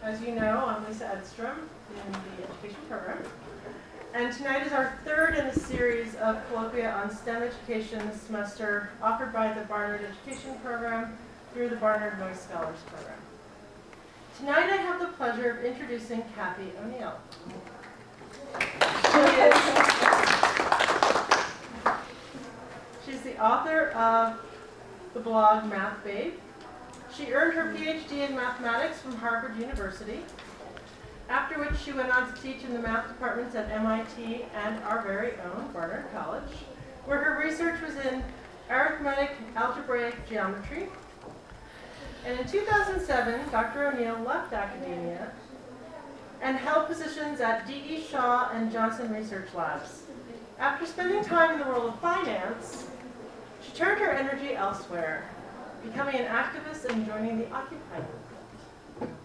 As you know, I'm Lisa Edstrom in the education program. And tonight is our third in a series of colloquia on STEM education this semester, offered by the Barnard Education Program through the Barnard Noyce Scholars Program. Tonight I have the pleasure of introducing Kathy O'Neill. She's the author of the blog Math Babe. She earned her PhD in mathematics from Harvard University, after which she went on to teach in the math departments at MIT and our very own Barnard College, where her research was in arithmetic algebraic geometry. And in 2007, Dr. O'Neill left academia and held positions at D.E. Shaw and Johnson Research Labs. After spending time in the world of finance, she turned her energy elsewhere, becoming an activist and joining the Occupy movement.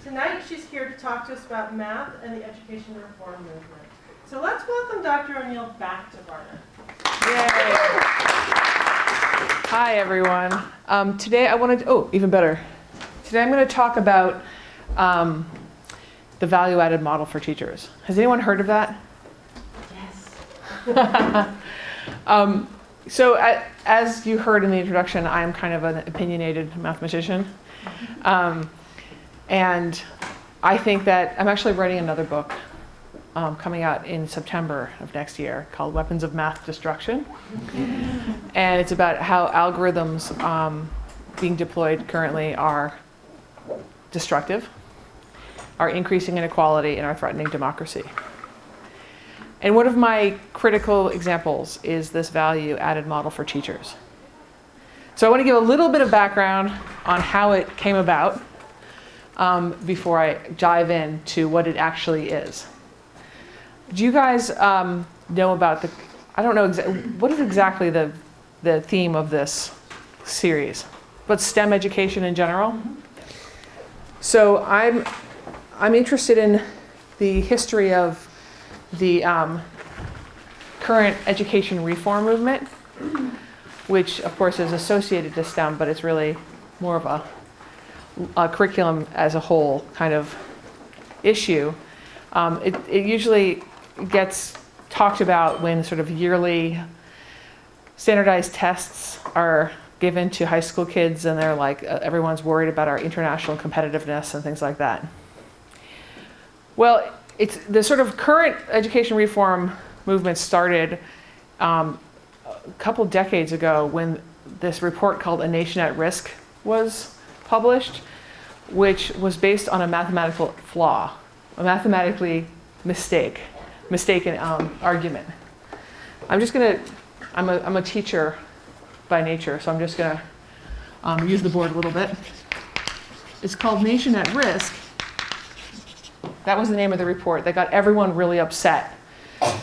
Tonight, she's here to talk to us about math and the education reform movement. So let's welcome Dr. O'Neill back to Barnard. Yay! Hi, everyone. Today I wanted to, even better. Today I'm going to talk about the value-added model for teachers. Has anyone heard of that? Yes. So as you heard in the introduction, I am kind of an opinionated mathematician. And I think that I'm actually writing another book coming out in September of next year called Weapons of Math Destruction. And it's about how algorithms being deployed currently are destructive, are increasing inequality, and are threatening democracy. And one of my critical examples is this value-added model for teachers. So I want to give a little bit of background on how it came about before I dive into what it actually is. Do you guys know about I don't know, what is exactly the theme of this series? But STEM education in general? So I'm interested in the history of the current education reform movement, which of course is associated to STEM, but it's really more of a curriculum as a whole kind of issue. It usually gets talked about when sort of yearly standardized tests are given to high school kids, and they're like, everyone's worried about our international competitiveness and things like that. Well, it's the sort of current education reform movement started a couple decades ago when this report called A Nation at Risk was published, which was based on a mathematical flaw, a mathematically mistaken argument. I'm a teacher by nature, so I'm just gonna use the board a little bit. It's called Nation at Risk. That was the name of the report that got everyone really upset.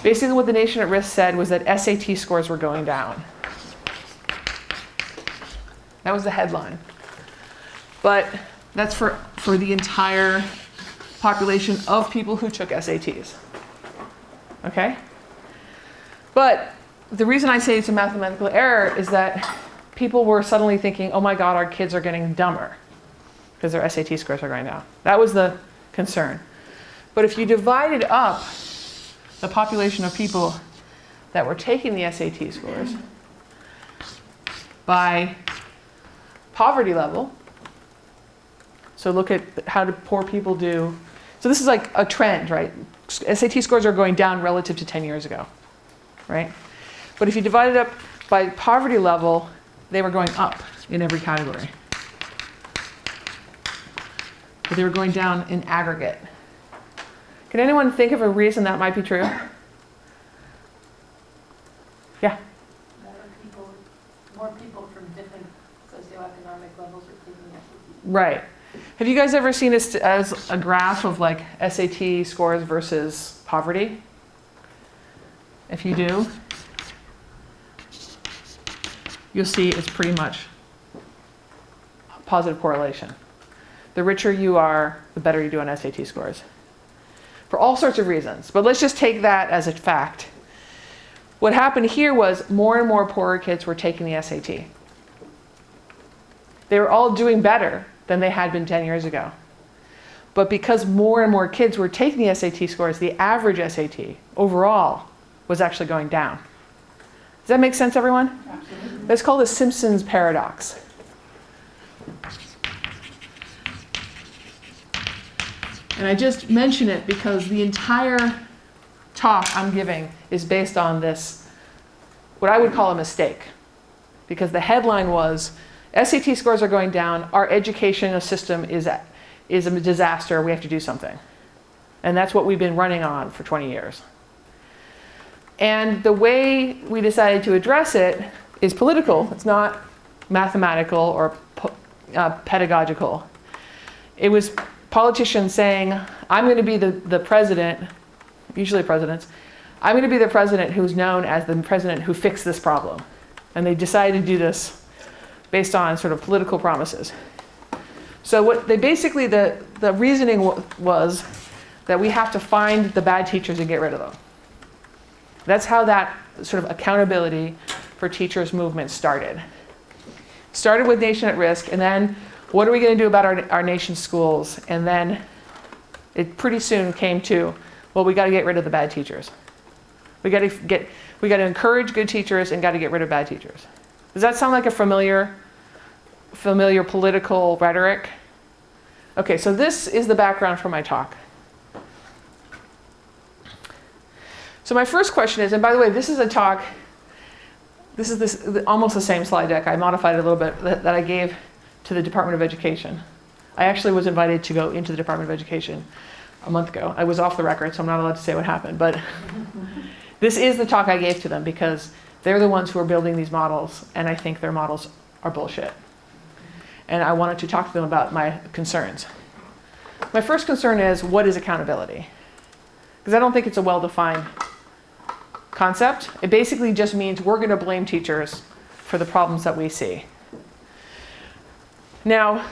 Basically what the Nation at Risk said was that SAT scores were going down. That was the headline. But that's for the entire population of people who took SATs. Okay? But the reason I say it's a mathematical error is that people were suddenly thinking, oh my God, our kids are getting dumber because their SAT scores are going down. That was the concern. But if you divided up the population of people that were taking the SAT scores by poverty level, so look at how do poor people do. So this is like a trend, right? SAT scores are going down relative to 10 years ago, right? But if you divide it up by poverty level, they were going up in every category. But they were going down in aggregate. Can anyone think of a reason that might be true? Yeah? More people from different socioeconomic levels are taking SATs. Right. Have you guys ever seen this as a graph of like SAT scores versus poverty? If you do, you'll see it's pretty much a positive correlation. The richer you are, the better you do on SAT scores. For all sorts of reasons. But let's just take that as a fact. What happened here was more and more poorer kids were taking the SAT. They were all doing better than they had been 10 years ago. But because more and more kids were taking the SAT scores, the average SAT overall was actually going down. Does that make sense, everyone? Absolutely. It's called the Simpson's paradox. And I just mention it because the entire talk I'm giving is based on this, what I would call a mistake. Because the headline was, SAT scores are going down, our educational system is a disaster, we have to do something. And that's what we've been running on for 20 years. And the way we decided to address it is political. It's not mathematical or pedagogical. It was politicians saying, I'm going to be the president, usually presidents, I'm going to be the president who's known as the president who fixed this problem. And they decided to do this based on sort of political promises. So what they basically, the reasoning was that we have to find the bad teachers and get rid of them. That's how that sort of accountability for teachers movement started. Started with Nation at Risk, and then what are we going to do about our nation's schools? And then it pretty soon came to, well, we got to get rid of the bad teachers. We got to encourage good teachers and got to get rid of bad teachers. Does that sound like a familiar political rhetoric? Okay, so this is the background for my talk. So my first question is, and by the way, this is a talk, this is almost the same slide deck. I modified it a little bit that I gave to the Department of Education. I actually was invited to go into the Department of Education a month ago. I was off the record, so I'm not allowed to say what happened, but this is the talk I gave to them because they're the ones who are building these models, and I think their models are bullshit. And I wanted to talk to them about my concerns. My first concern is, what is accountability? Because I don't think it's a well-defined concept. It basically just means we're going to blame teachers for the problems that we see. Now,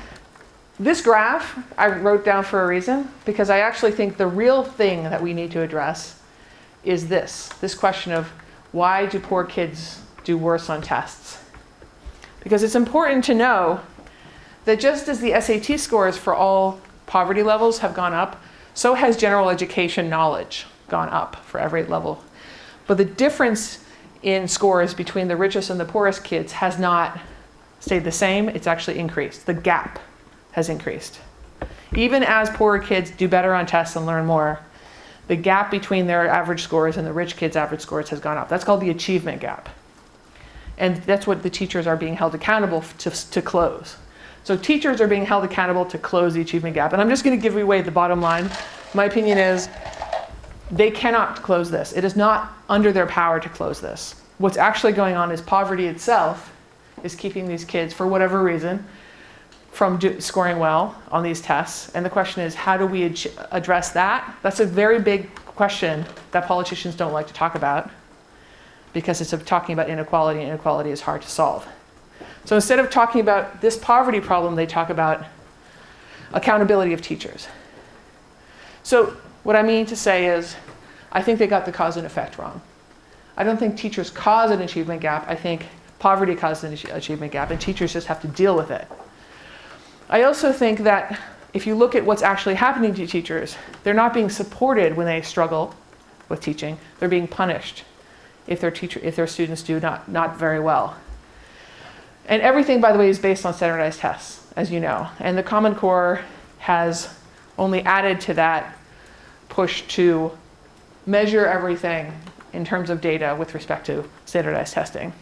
this graph I wrote down for a reason, because I actually think the real thing that we need to address is this question of why do poor kids do worse on tests? Because it's important to know that just as the SAT scores for all poverty levels have gone up, so has general education knowledge gone up for every level. But the difference in scores between the richest and the poorest kids has not stayed the same, it's actually increased. The gap has increased. Even as poorer kids do better on tests and learn more, the gap between their average scores and the rich kids' average scores has gone up. That's called the achievement gap. And that's what the teachers are being held accountable to close. So teachers are being held accountable to close the achievement gap. And I'm just going to give you away the bottom line. My opinion is they cannot close this. It is not under their power to close this. What's actually going on is poverty itself is keeping these kids, for whatever reason, from scoring well on these tests. And the question is, how do we address that? That's a very big question that politicians don't like to talk about because it's talking about inequality, and inequality is hard to solve. So instead of talking about this poverty problem, they talk about accountability of teachers. So what I mean to say is, I think they got the cause and effect wrong. I don't think teachers cause an achievement gap. I think poverty causes an achievement gap, and teachers just have to deal with it. I also think that if you look at what's actually happening to teachers, they're not being supported when they struggle with teaching. They're being punished if their students do not very well. And everything, by the way, is based on standardized tests, as you know. And the Common Core has only added to that push to measure everything in terms of data with respect to standardized testing.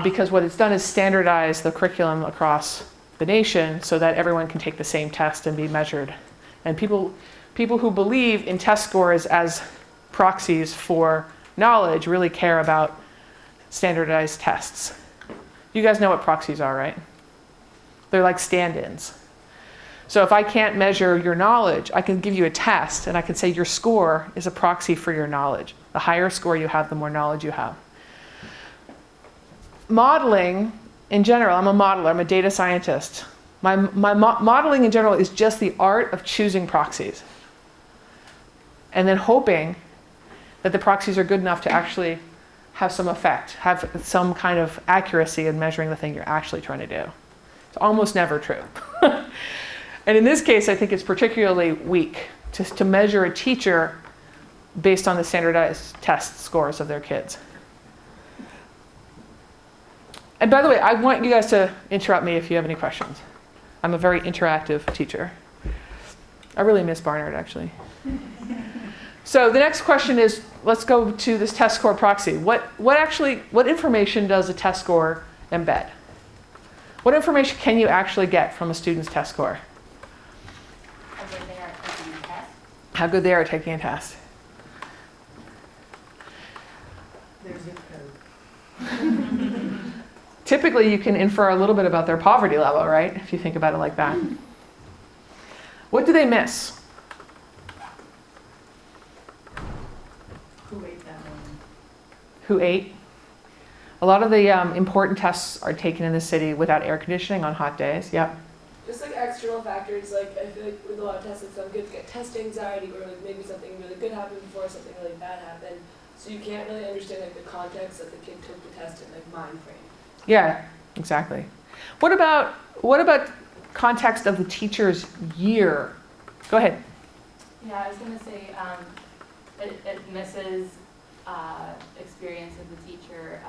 Because what it's done is standardize the curriculum across the nation so that everyone can take the same test and be measured. And people who believe in test scores as proxies for knowledge really care about standardized tests. You guys know what proxies are, right? They're like stand-ins. So if I can't measure your knowledge, I can give you a test and I can say your score is a proxy for your knowledge. The higher score you have, the more knowledge you have. Modeling, in general, I'm a modeler, I'm a data scientist. My modeling in general is just the art of choosing proxies and then hoping that the proxies are good enough to actually have some effect, have some kind of accuracy in measuring the thing you're actually trying to do. It's almost never true. And in this case, I think it's particularly weak to measure a teacher based on the standardized test scores of their kids. And by the way, I want you guys to interrupt me if you have any questions. I'm a very interactive teacher. I really miss Barnard, actually. So the next question is, let's go to this test score proxy. What information does a test score embed? What information can you actually get from a student's test score? How good they are at taking a test. How good they are at taking a test. There's zip code. Typically, you can infer a little bit about their poverty level, right? If you think about it like that. What do they miss? Who ate that one? Who ate? A lot of the important tests are taken in the city without air conditioning on hot days. Yep. Just like external factors, like I feel like with a lot of tests, like some kids get test anxiety, or like maybe something really good happened before something really bad happened. So you can't really understand like the context that the kid took the test in, like mind frame. Yeah, exactly. What about context of the teacher's year? Go ahead. Yeah, I was going to say it misses experience of the teacher,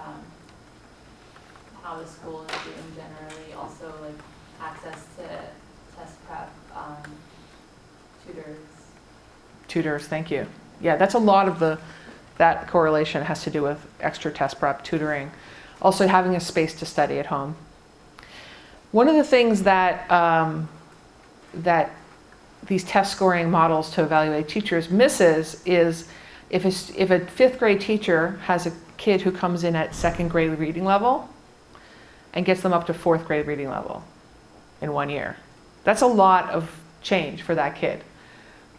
how the school is doing generally, also like access to test prep, tutors. Tutors, thank you. Yeah, that's a lot of that correlation has to do with extra test prep, tutoring, also having a space to study at home. One of the things that that these test scoring models to evaluate teachers misses is if a fifth grade teacher has a kid who comes in at second grade reading level and gets them up to fourth grade reading level in 1 year. That's a lot of change for that kid.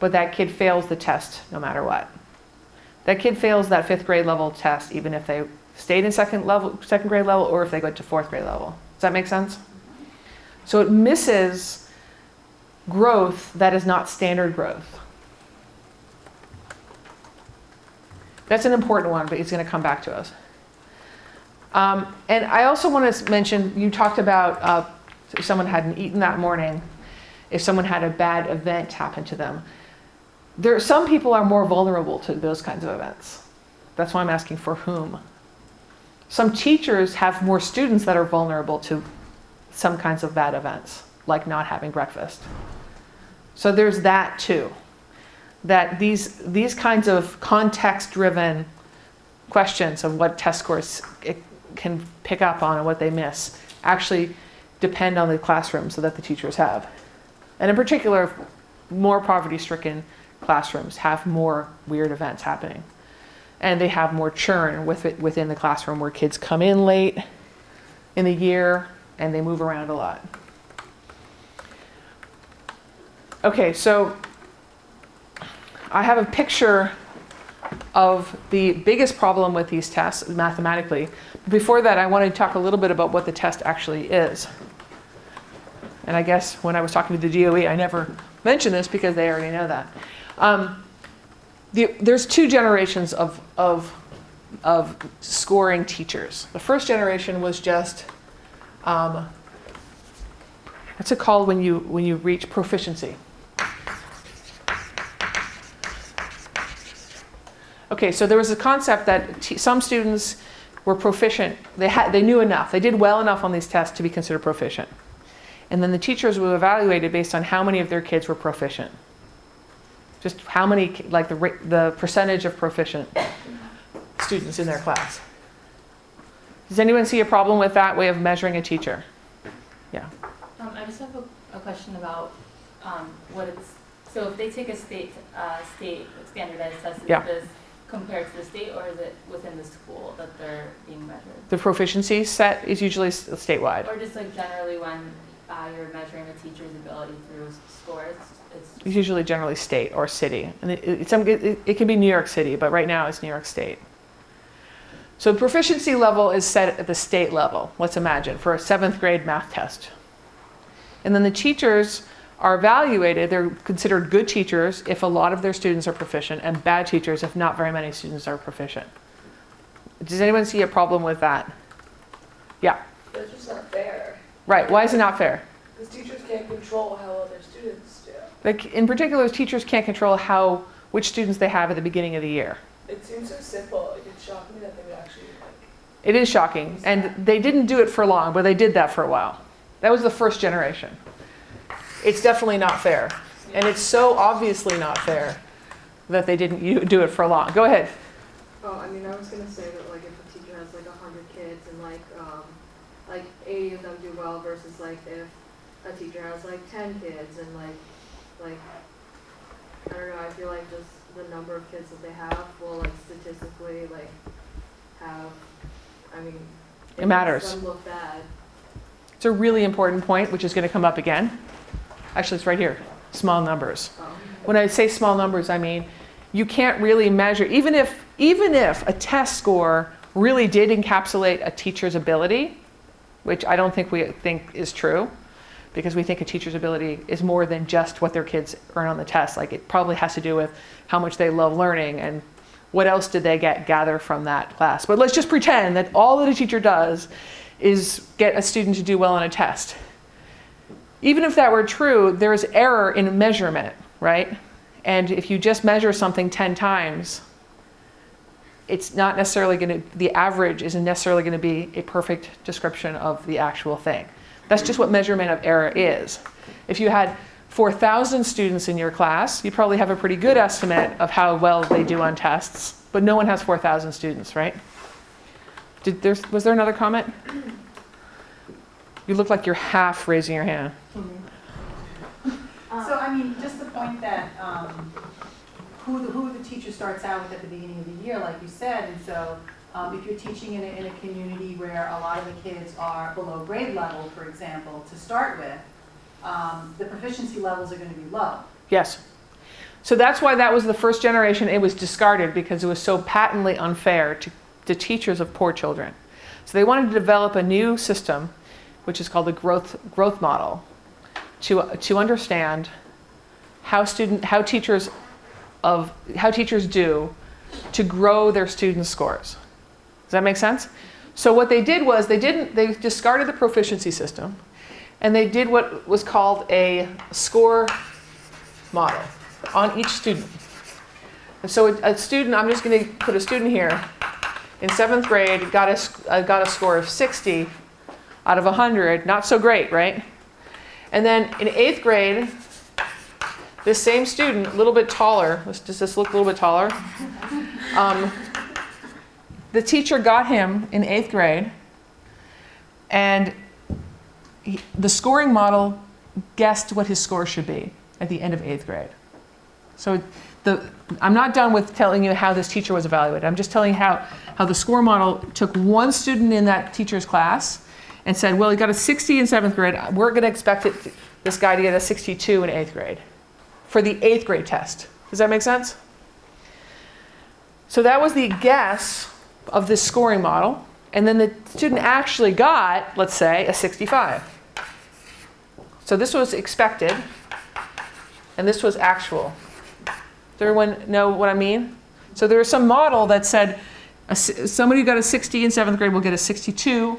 But that kid fails the test no matter what. That kid fails that fifth grade level test even if they stayed in second grade level or if they go to fourth grade level. Does that make sense? So it misses growth that is not standard growth. That's an important one, but it's going to come back to us. And I also want to mention, you talked about if someone hadn't eaten that morning, if someone had a bad event happen to them. Some people are more vulnerable to those kinds of events. That's why I'm asking for whom. Some teachers have more students that are vulnerable to some kinds of bad events, like not having breakfast. So there's that too. That these kinds of context-driven questions of what test scores it can pick up on and what they miss actually depend on the classroom so that the teachers have. And in particular, more poverty-stricken classrooms have more weird events happening. And they have more churn within the classroom where kids come in late in the year and they move around a lot. Okay, so I have a picture of the biggest problem with these tests mathematically. Before that, I want to talk a little bit about what the test actually is. And I guess when I was talking to the DOE, I never mentioned this because they already know that. There's two generations of scoring teachers. The first generation was just, what's it called when you reach proficiency? Okay, so there was a concept that some students were proficient. They knew enough. They did well enough on these tests to be considered proficient. And then the teachers were evaluated based on how many of their kids were proficient. Just how many, like the percentage of proficient students in their class. Does anyone see a problem with that way of measuring a teacher? Yeah. I just have a question about so if they take a state standardized test, is this compared to the state, or is it within the school that they're being measured? The proficiency set is usually statewide. Or just like generally when you're measuring a teacher's ability through scores, It's usually generally state or city. And it can be New York City, but right now it's New York State. So proficiency level is set at the state level, let's imagine, for a 7th grade math test. And then the teachers are evaluated. They're considered good teachers if a lot of their students are proficient, and bad teachers if not very many students are proficient. Does anyone see a problem with that? Yeah. That's just not fair. Right. Why is it not fair? Because teachers can't control how other students do. Like in particular, teachers can't control which students they have at the beginning of the year. It seems so simple. Like, it's shocking that they would actually It is shocking. And they didn't do it for long, but they did that for a while. That was the first generation. It's definitely not fair. And it's so obviously not fair that they didn't do it for long. Go ahead. Oh, I mean, I was gonna say that like if a teacher has like 100 kids and like 80 of them do well versus like if a teacher has like 10 kids and like I don't know, I feel like just the number of kids that they have will like statistically like have, I mean, It matters. makes them look bad. It's a really important point, which is going to come up again. Actually, it's right here. Small numbers. Oh. When I say small numbers, I mean you can't really measure, even if a test score really did encapsulate a teacher's ability, which I don't think we think is true, because we think a teacher's ability is more than just what their kids earn on the test. Like it probably has to do with how much they love learning and what else did they gather from that class. But let's just pretend that all that a teacher does is get a student to do well on a test. Even if that were true, there's error in measurement, right? And if you just measure something 10 times, it's not necessarily the average isn't necessarily going to be a perfect description of the actual thing. That's just what measurement of error is. If you had 4,000 students in your class, you probably have a pretty good estimate of how well they do on tests, but no one has 4,000 students, right? Was there another comment? You look like you're half raising your hand. So, I mean, just the point that who the teacher starts out with at the beginning of the year, like you said, and so if you're teaching in a community where a lot of the kids are below grade level, for example, to start with, the proficiency levels are going to be low. Yes. So that's why that was the first generation. It was discarded because it was so patently unfair to teachers of poor children. So they wanted to develop a new system, which is called the growth model, to understand how teachers do to grow their students' scores. Does that make sense? So what they did was they discarded the proficiency system, and they did what was called a score model on each student. And so a student, I'm just going to put a student here, in 7th grade got a score of 60 out of 100, not so great, right? And then in 8th grade, this same student, a little bit taller, does this look a little bit taller? The teacher got him in 8th grade, and the scoring model guessed what his score should be at the end of 8th grade. So I'm not done with telling you how this teacher was evaluated. I'm just telling you how the score model took one student in that teacher's class and said, well, he got a 60 in 7th grade. We're going to expect this guy to get a 62 in 8th grade for the 8th grade test. Does that make sense? So that was the guess of this scoring model. And then the student actually got, let's say, a 65. So this was expected, and this was actual. Does everyone know what I mean? So there was some model that said somebody who got a 60 in 7th grade will get a 62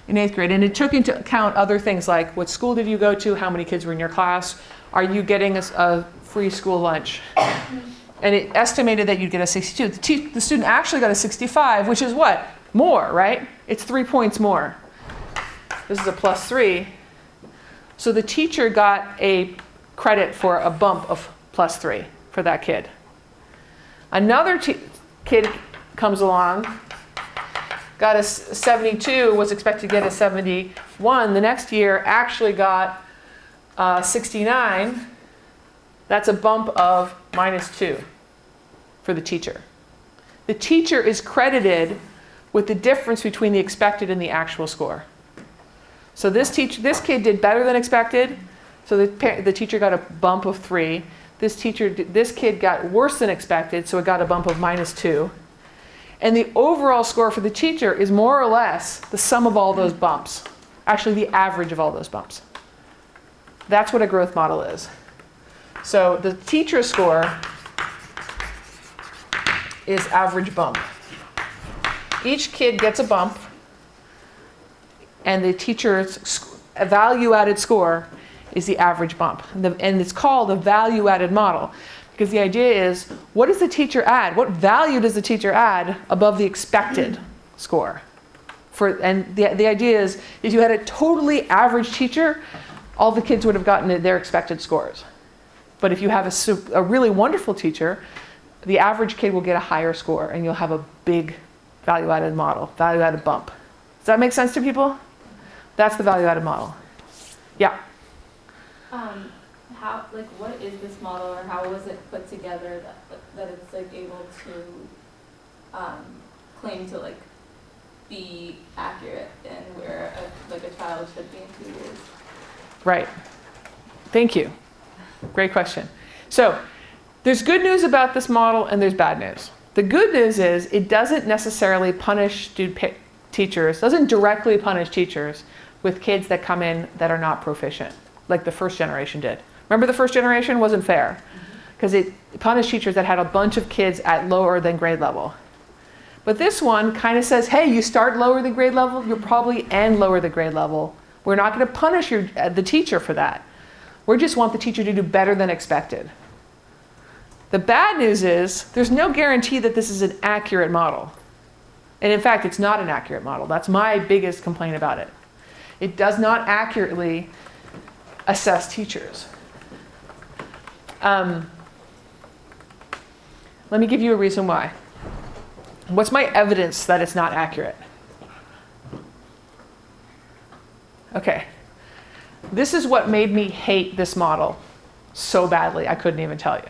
in 8th grade. And it took into account other things like what school did you go to, how many kids were in your class, are you getting a free school lunch? And it estimated that you'd get a 62. The student actually got a 65, which is what? More, right? It's 3 points more. This is a +3. So the teacher got a credit for a bump of +3 for that kid. Another kid comes along, got a 72, was expected to get a 71. The next year actually got 69. That's a bump of -2 for the teacher. The teacher is credited with the difference between the expected and the actual score. So this kid did better than expected, so the teacher got a bump of 3. This kid got worse than expected, so it got a bump of -2. And the overall score for the teacher is more or less the sum of all those bumps. Actually, the average of all those bumps. That's what a growth model is. So the teacher score is average bump. Each kid gets a bump, and the teacher's value-added score is the average bump. And it's called a value-added model because the idea is, what does the teacher add? What value does the teacher add above the expected score? And the idea is, if you had a totally average teacher, all the kids would have gotten their expected scores. But if you have a really wonderful teacher, the average kid will get a higher score, and you'll have a big value-added model, value-added bump. Does that make sense to people? That's the value-added model. Yeah? What is this model, or how was it put together that it's like able to claim to like be accurate in where a child should be in 2 years? Right. Thank you. Great question. So there's good news about this model and there's bad news. The good news is it doesn't necessarily punish teachers, doesn't directly punish teachers with kids that come in that are not proficient, like the first generation did. Remember the first generation wasn't fair because it punished teachers that had a bunch of kids at lower than grade level. But this one kind of says, hey, you start lower than grade level, you'll probably end lower than grade level. We're not going to punish the teacher for that. We just want the teacher to do better than expected. The bad news is there's no guarantee that this is an accurate model. And in fact, it's not an accurate model. That's my biggest complaint about it. It does not accurately assess teachers. Let me give you a reason why. What's my evidence that it's not accurate? Okay. This is what made me hate this model so badly, I couldn't even tell you.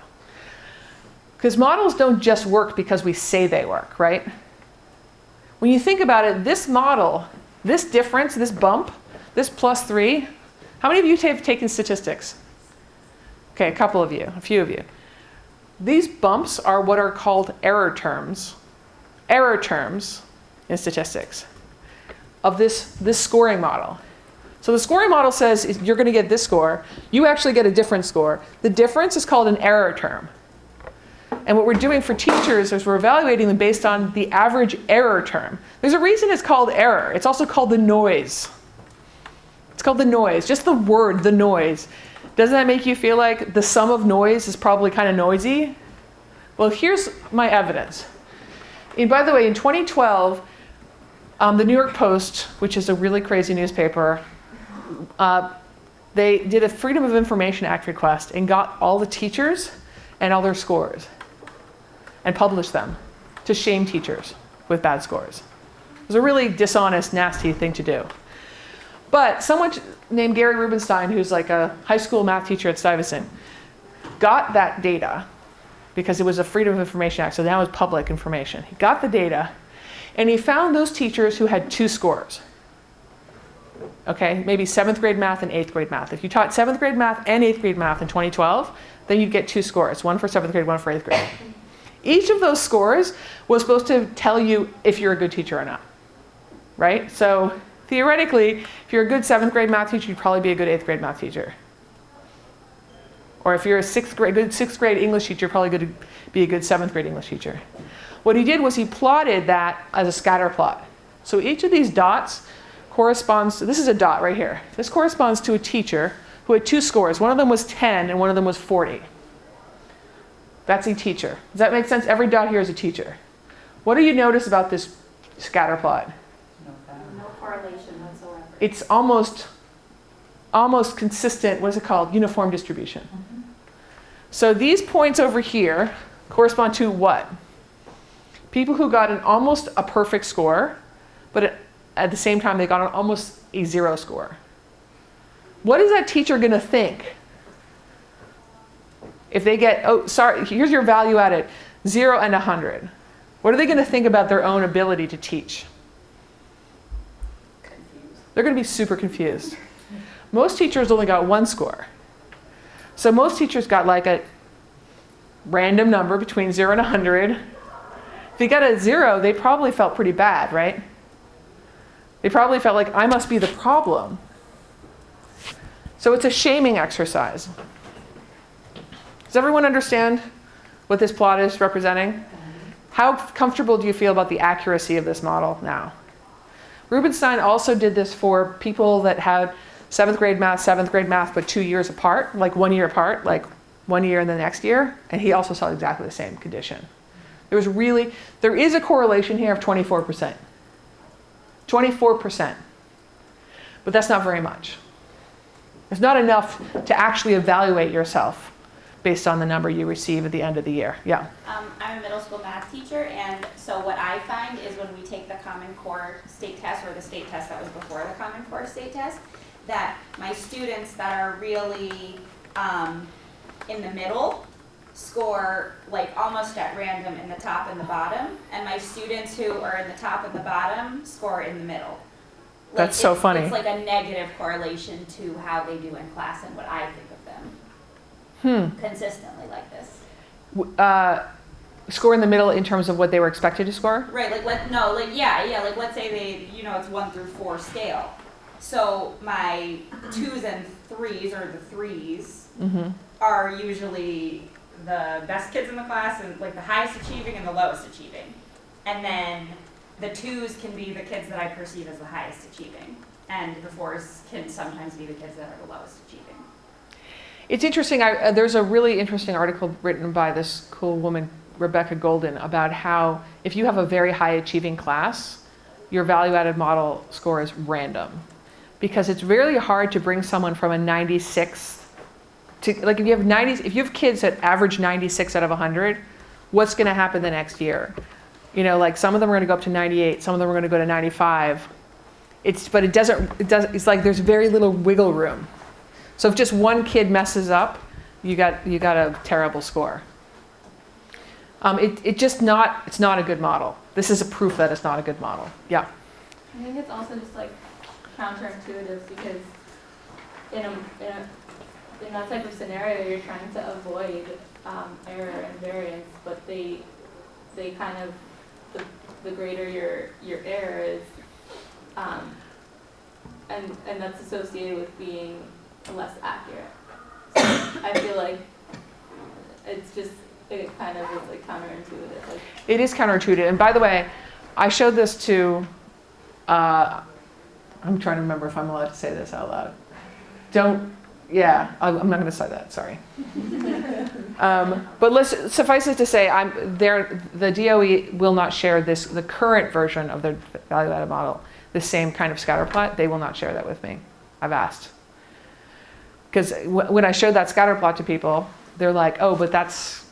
Because models don't just work because we say they work, right? When you think about it, this model, this difference, this bump, this +3, how many of you have taken statistics? Okay, a couple of you, a few of you. These bumps are what are called error terms in statistics of this scoring model. So the scoring model says you're going to get this score. You actually get a different score. The difference is called an error term. And what we're doing for teachers is we're evaluating them based on the average error term. There's a reason it's called error. It's also called the noise. It's called the noise. Just the word, the noise. Doesn't that make you feel like the sum of noise is probably kind of noisy? Well, here's my evidence. And by the way, in 2012, the New York Post, which is a really crazy newspaper, they did a Freedom of Information Act request and got all the teachers and all their scores and published them to shame teachers with bad scores. It was a really dishonest, nasty thing to do. But someone named Gary Rubenstein, who's like a high school math teacher at Stuyvesant, got that data because it was a Freedom of Information Act, so now it's public information. He got the data, and he found those teachers who had 2 scores. Okay, maybe 7th grade math and 8th grade math. If you taught 7th grade math and 8th grade math in 2012, then you'd get 2 scores, one for 7th grade, one for 8th grade. Each of those scores was supposed to tell you if you're a good teacher or not, right? So theoretically, if you're a good 7th grade math teacher, you'd probably be a good 8th grade math teacher. Or if you're a good 6th grade English teacher, you're probably going to be a good 7th grade English teacher. What he did was he plotted that as a scatter plot. So each of these dots corresponds to, this is a dot right here. This corresponds to a teacher who had 2 scores. One of them was 10 and one of them was 40. That's a teacher. Does that make sense? Every dot here is a teacher. What do you notice about this scatter plot? No correlation whatsoever. It's almost consistent, what is it called? Uniform distribution. Mm-hmm. So these points over here correspond to what? People who got almost a perfect score, but at the same time they got almost a 0 score. What is that teacher going to think? If they get, oh, sorry, here's your value added, 0 and 100. What are they going to think about their own ability to teach? Confused. They're going to be super confused. Most teachers only got 1 score. So most teachers got like a random number between 0 and 100. If they got a 0, they probably felt pretty bad, right? They probably felt like, I must be the problem. So it's a shaming exercise. Does everyone understand what this plot is representing? How comfortable do you feel about the accuracy of this model now? Rubenstein also did this for people that had 7th grade math, but 2 years apart, like 1 year apart, like 1 year and the next year, and he also saw exactly the same condition. There is a correlation here of 24%. 24%. But that's not very much. It's not enough to actually evaluate yourself based on the number you receive at the end of the year. Yeah. I'm a middle school math teacher, and so what I find is when we take the Common Core state test, or the state test that was before the Common Core state test, that my students that are really in the middle score like almost at random in the top and the bottom, and my students who are in the top and the bottom score in the middle. That's so funny. It's like a negative correlation to how they do in class and what I think of them. Consistently like this. Score in the middle in terms of what they were expected to score? Right, like let's say they, it's 1 through 4 scale. So my 2s and 3s, or the 3s, are usually the best kids in the class and like the highest achieving and the lowest achieving. And then the 2s can be the kids that I perceive as the highest achieving. And the 4s can sometimes be the kids that are the lowest achieving. It's interesting. There's a really interesting article written by this cool woman, Rebecca Golden, about how if you have a very high achieving class, your value-added model score is random. Because it's really hard to bring someone from a 96 to, like if you have kids that average 96 out of 100, what's going to happen the next year? Like some of them are going to go up to 98, some of them are going to go to 95. It's like there's very little wiggle room. So if just one kid messes up, you got a terrible score. It's not a good model. This is a proof that it's not a good model. Yeah. I think it's also just like counterintuitive because in that type of scenario, you're trying to avoid error and variance, but they kind of the greater your error is, and that's associated with being less accurate. So I feel like it kind of is like counterintuitive. Like, it is counterintuitive. And by the way, I showed this to, I'm trying to remember if I'm allowed to say this out loud. I'm not going to say that, sorry. But suffice it to say, the DOE will not share the current version of the value-added model, the same kind of scatter plot. They will not share that with me. I've asked. Because when I showed that scatter plot to people, they're like, oh, but that's,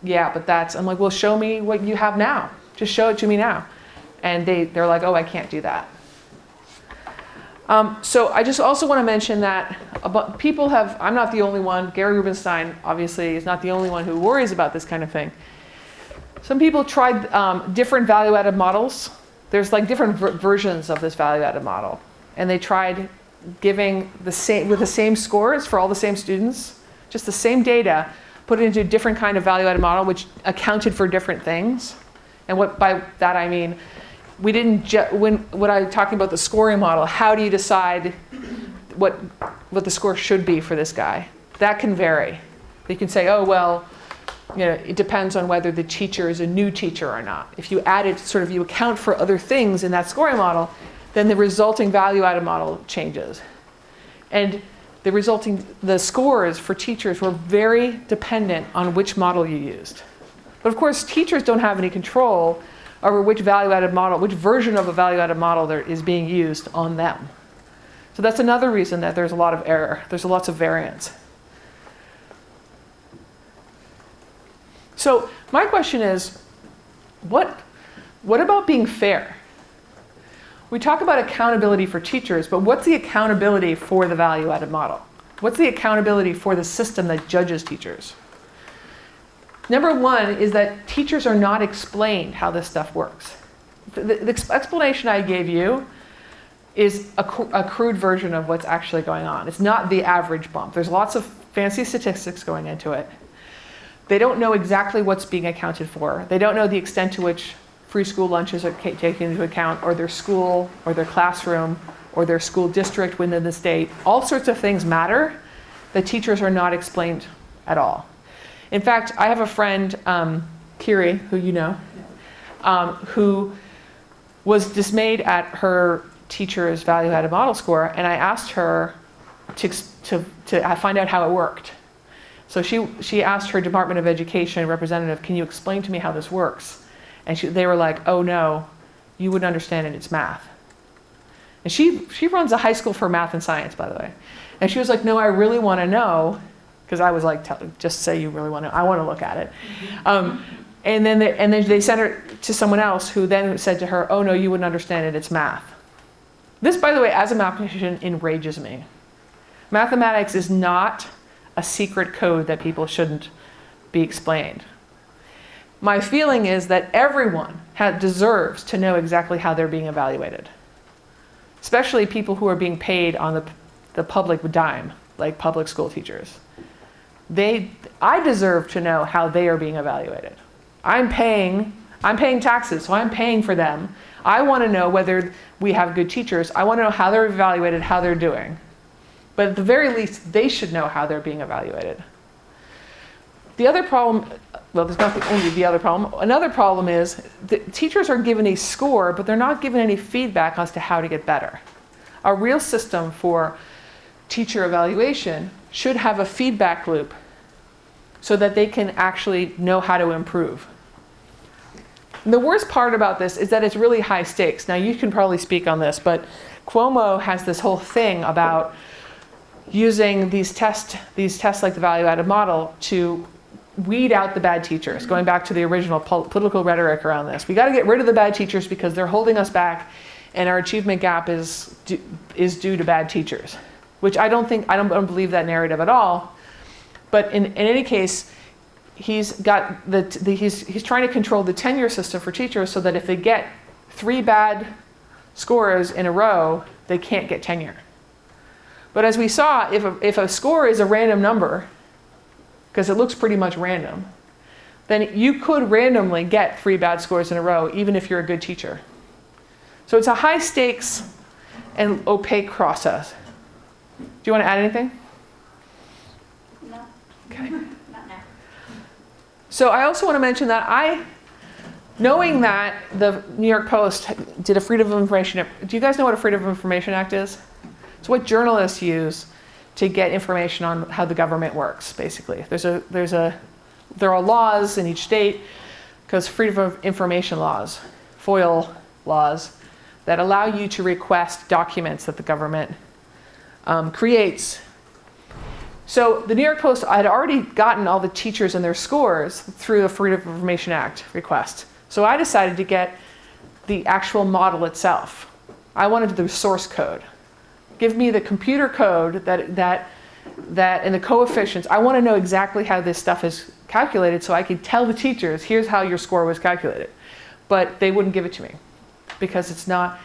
I'm like, well, show me what you have now. Just show it to me now. And they're like, oh, I can't do that. So I just also want to mention that I'm not the only one. Gary Rubinstein, obviously, is not the only one who worries about this kind of thing. Some people tried different value-added models. There's like different versions of this value-added model. And they tried giving with the same scores for all the same students, just the same data, put it into a different kind of value-added model, which accounted for different things. And by that I mean, we didn't when I'm talking about the scoring model, how do you decide what the score should be for this guy? That can vary. You can say, oh well, it depends on whether the teacher is a new teacher or not. If you you account for other things in that scoring model, then the resulting value-added model changes. And the scores for teachers were very dependent on which model you used. But of course, teachers don't have any control over which version of a value-added model there is being used on them. So that's another reason that there's a lot of error. There's lots of variance. So my question is, what about being fair? We talk about accountability for teachers, but what's the accountability for the value-added model? What's the accountability for the system that judges teachers? Number one is that teachers are not explained how this stuff works. The explanation I gave you is a crude version of what's actually going on. It's not the average bump. There's lots of fancy statistics going into it. They don't know exactly what's being accounted for. They don't know the extent to which free school lunches are taken into account, or their school, or their classroom, or their school district within the state. All sorts of things matter that teachers are not explained at all. In fact, I have a friend, Kiri, who you know, who was dismayed at her teacher's value-added model score, and I asked her, to find out how it worked. So she asked her Department of Education representative, can you explain to me how this works? And they were like, oh no, you wouldn't understand it, it's math. And she runs a high school for math and science, by the way. And she was like, no, I really want to know, because I was like, just say you really want to, I want to look at it. And then they sent her to someone else who then said to her, oh no, you wouldn't understand it, it's math. This, by the way, as a mathematician, enrages me. Mathematics is not a secret code that people shouldn't be explained. My feeling is that everyone deserves to know exactly how they're being evaluated, especially people who are being paid on the public dime, like public school teachers. I deserve to know how they are being evaluated. I'm paying taxes, so I'm paying for them. I want to know whether we have good teachers. I want to know how they're evaluated, how they're doing. But at the very least, they should know how they're being evaluated. The other problem, well, there's not only the other problem. Another problem is that teachers are given a score, but they're not given any feedback as to how to get better. A real system for teacher evaluation should have a feedback loop so that they can actually know how to improve. And the worst part about this is that it's really high stakes. Now, you can probably speak on this, but Cuomo has this whole thing about using these tests like the value-added model to weed out the bad teachers, going back to the original political rhetoric around this. We got to get rid of the bad teachers because they're holding us back, and our achievement gap is due to bad teachers, which I don't believe that narrative at all. But in any case, he's trying to control the tenure system for teachers so that if they get 3 bad scores in a row, they can't get tenure. But as we saw, if a score is a random number, because it looks pretty much random, then you could randomly get 3 bad scores in a row, even if you're a good teacher. So it's a high stakes and opaque process. Do you want to add anything? No. Okay. Not now. So I also want to mention that knowing that the New York Post did a Freedom of Information, do you guys know what a Freedom of Information Act is? It's what journalists use to get information on how the government works, basically. There are laws in each state, because Freedom of Information laws, FOIL laws, that allow you to request documents that the government creates. So the New York Post had already gotten all the teachers and their scores through the Freedom of Information Act request. So I decided to get the actual model itself. I wanted the source code. Give me the computer code that and the coefficients. I want to know exactly how this stuff is calculated so I can tell the teachers, here's how your score was calculated. But they wouldn't give it to me because it's not,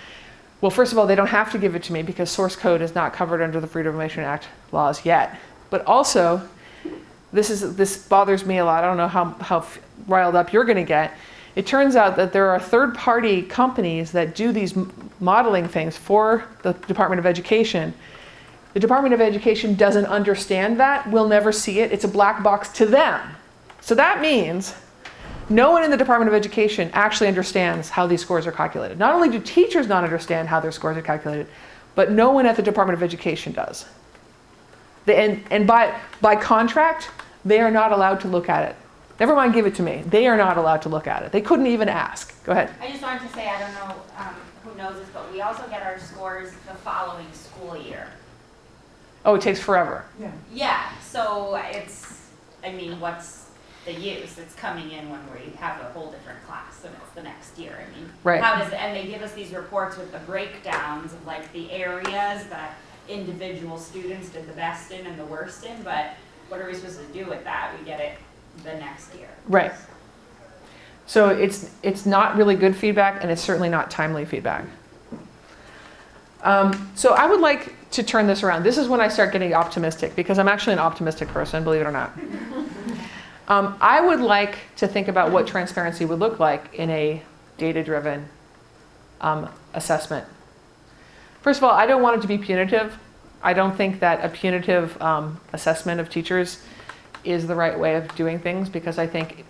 well, first of all, they don't have to give it to me because source code is not covered under the Freedom of Information Act laws yet. But also, this bothers me a lot. I don't know how riled up you're going to get. It turns out that there are third-party companies that do these modeling things for the Department of Education. The Department of Education doesn't understand that, will never see it. It's a black box to them. So that means no one in the Department of Education actually understands how these scores are calculated. Not only do teachers not understand how their scores are calculated, but no one at the Department of Education does. And by contract, they are not allowed to look at it. Never mind give it to me. They are not allowed to look at it. They couldn't even ask. Go ahead. I just wanted to say, I don't know who knows this, but we also get our scores the following school year. Oh, it takes forever. Yeah, so what's the use? It's coming in when we have a whole different class and it's the next year. Right. And they give us these reports with the breakdowns of like the areas that individual students did the best in and the worst in, but what are we supposed to do with that? We get it the next year. Right. So it's not really good feedback, and it's certainly not timely feedback. So I would like to turn this around. This is when I start getting optimistic, because I'm actually an optimistic person, believe it or not. I would like to think about what transparency would look like in a data-driven assessment. First of all, I don't want it to be punitive. I don't think that a punitive assessment of teachers is the right way of doing things, because I think,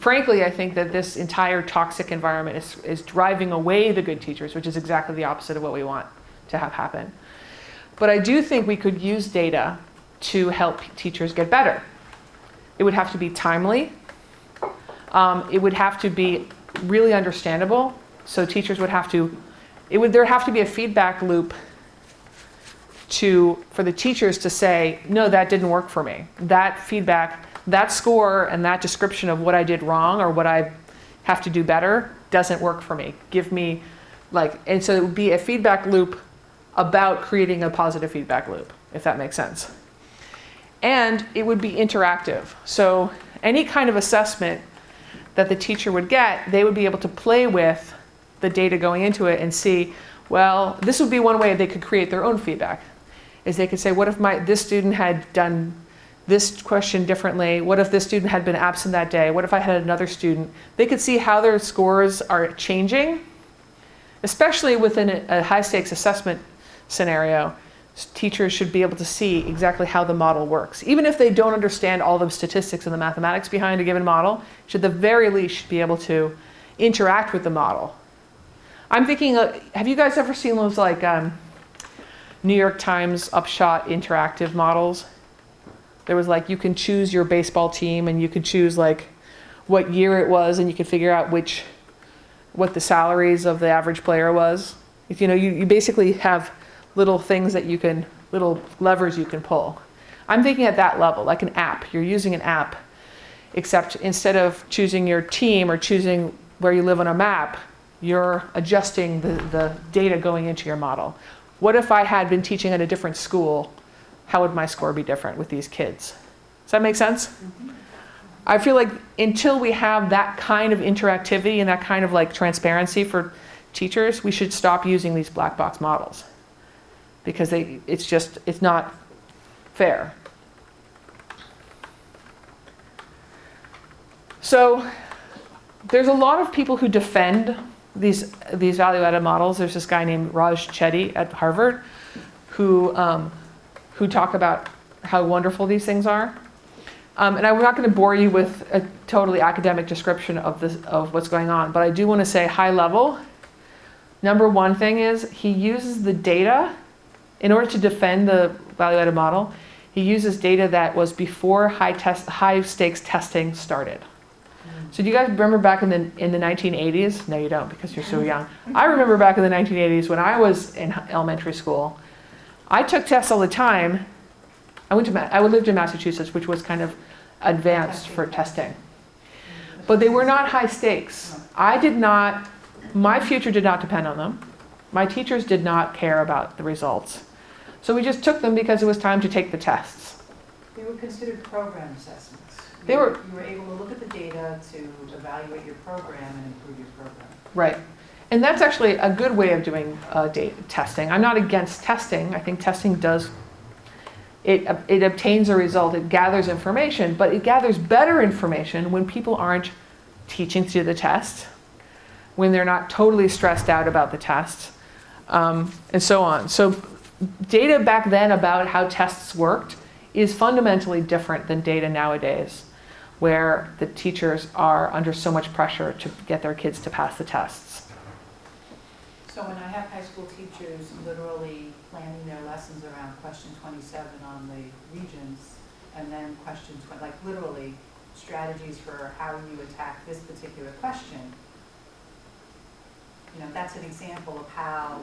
frankly, I think that this entire toxic environment is driving away the good teachers, which is exactly the opposite of what we want to have happen. But I do think we could use data to help teachers get better. It would have to be timely. It would have to be really understandable. So teachers would have to, there'd have to be a feedback loop for the teachers to say, no, that didn't work for me. That feedback, that score and that description of what I did wrong or what I have to do better doesn't work for me. Give me and so it would be a feedback loop about creating a positive feedback loop, if that makes sense. And it would be interactive. So any kind of assessment that the teacher would get, they would be able to play with the data going into it and see, well, this would be one way they could create their own feedback, is they could say, what if this student had done this question differently? What if this student had been absent that day? What if I had another student? They could see how their scores are changing, especially within a high stakes assessment scenario. Teachers should be able to see exactly how the model works. Even if they don't understand all the statistics and the mathematics behind a given model, should at the very least be able to interact with the model. I'm thinking, have you guys ever seen those New York Times Upshot interactive models? There was you can choose your baseball team and you could choose what year it was and you could figure out what the salaries of the average player was. You basically have little things that little levers you can pull. I'm thinking at that level, like an app. You're using an app, except instead of choosing your team or choosing where you live on a map, you're adjusting the data going into your model. What if I had been teaching at a different school? How would my score be different with these kids? Does that make sense? Mm-hmm. I feel like until we have that kind of interactivity and that kind of transparency for teachers, we should stop using these black box models because it's not fair. So there's a lot of people who defend these value-added models. There's this guy named Raj Chetty at Harvard who talk about how wonderful these things are. And I'm not going to bore you with a totally academic description of what's going on, but I do want to say high level. Number one thing is he uses the data in order to defend the value-added model. He uses data that was before high stakes testing started. So do you guys remember back in the 1980s? No, you don't because you're so young. I remember back in the 1980s when I was in elementary school. I took tests all the time. I lived in Massachusetts, which was kind of advanced for testing. But they were not high stakes. My future did not depend on them. My teachers did not care about the results. So we just took them because it was time to take the tests. They were considered program assessments. You were able to look at the data to evaluate your program and improve your program. Right. And that's actually a good way of doing data testing. I'm not against testing. I think testing it obtains a result, it gathers information, but it gathers better information when people aren't teaching to do the test, when they're not totally stressed out about the test, and so on. So data back then about how tests worked is fundamentally different than data nowadays, where the teachers are under so much pressure to get their kids to pass the tests. So when I have high school teachers literally planning their lessons around question 27 on the regions, and then question 20, literally strategies for how you attack this particular question, that's an example of how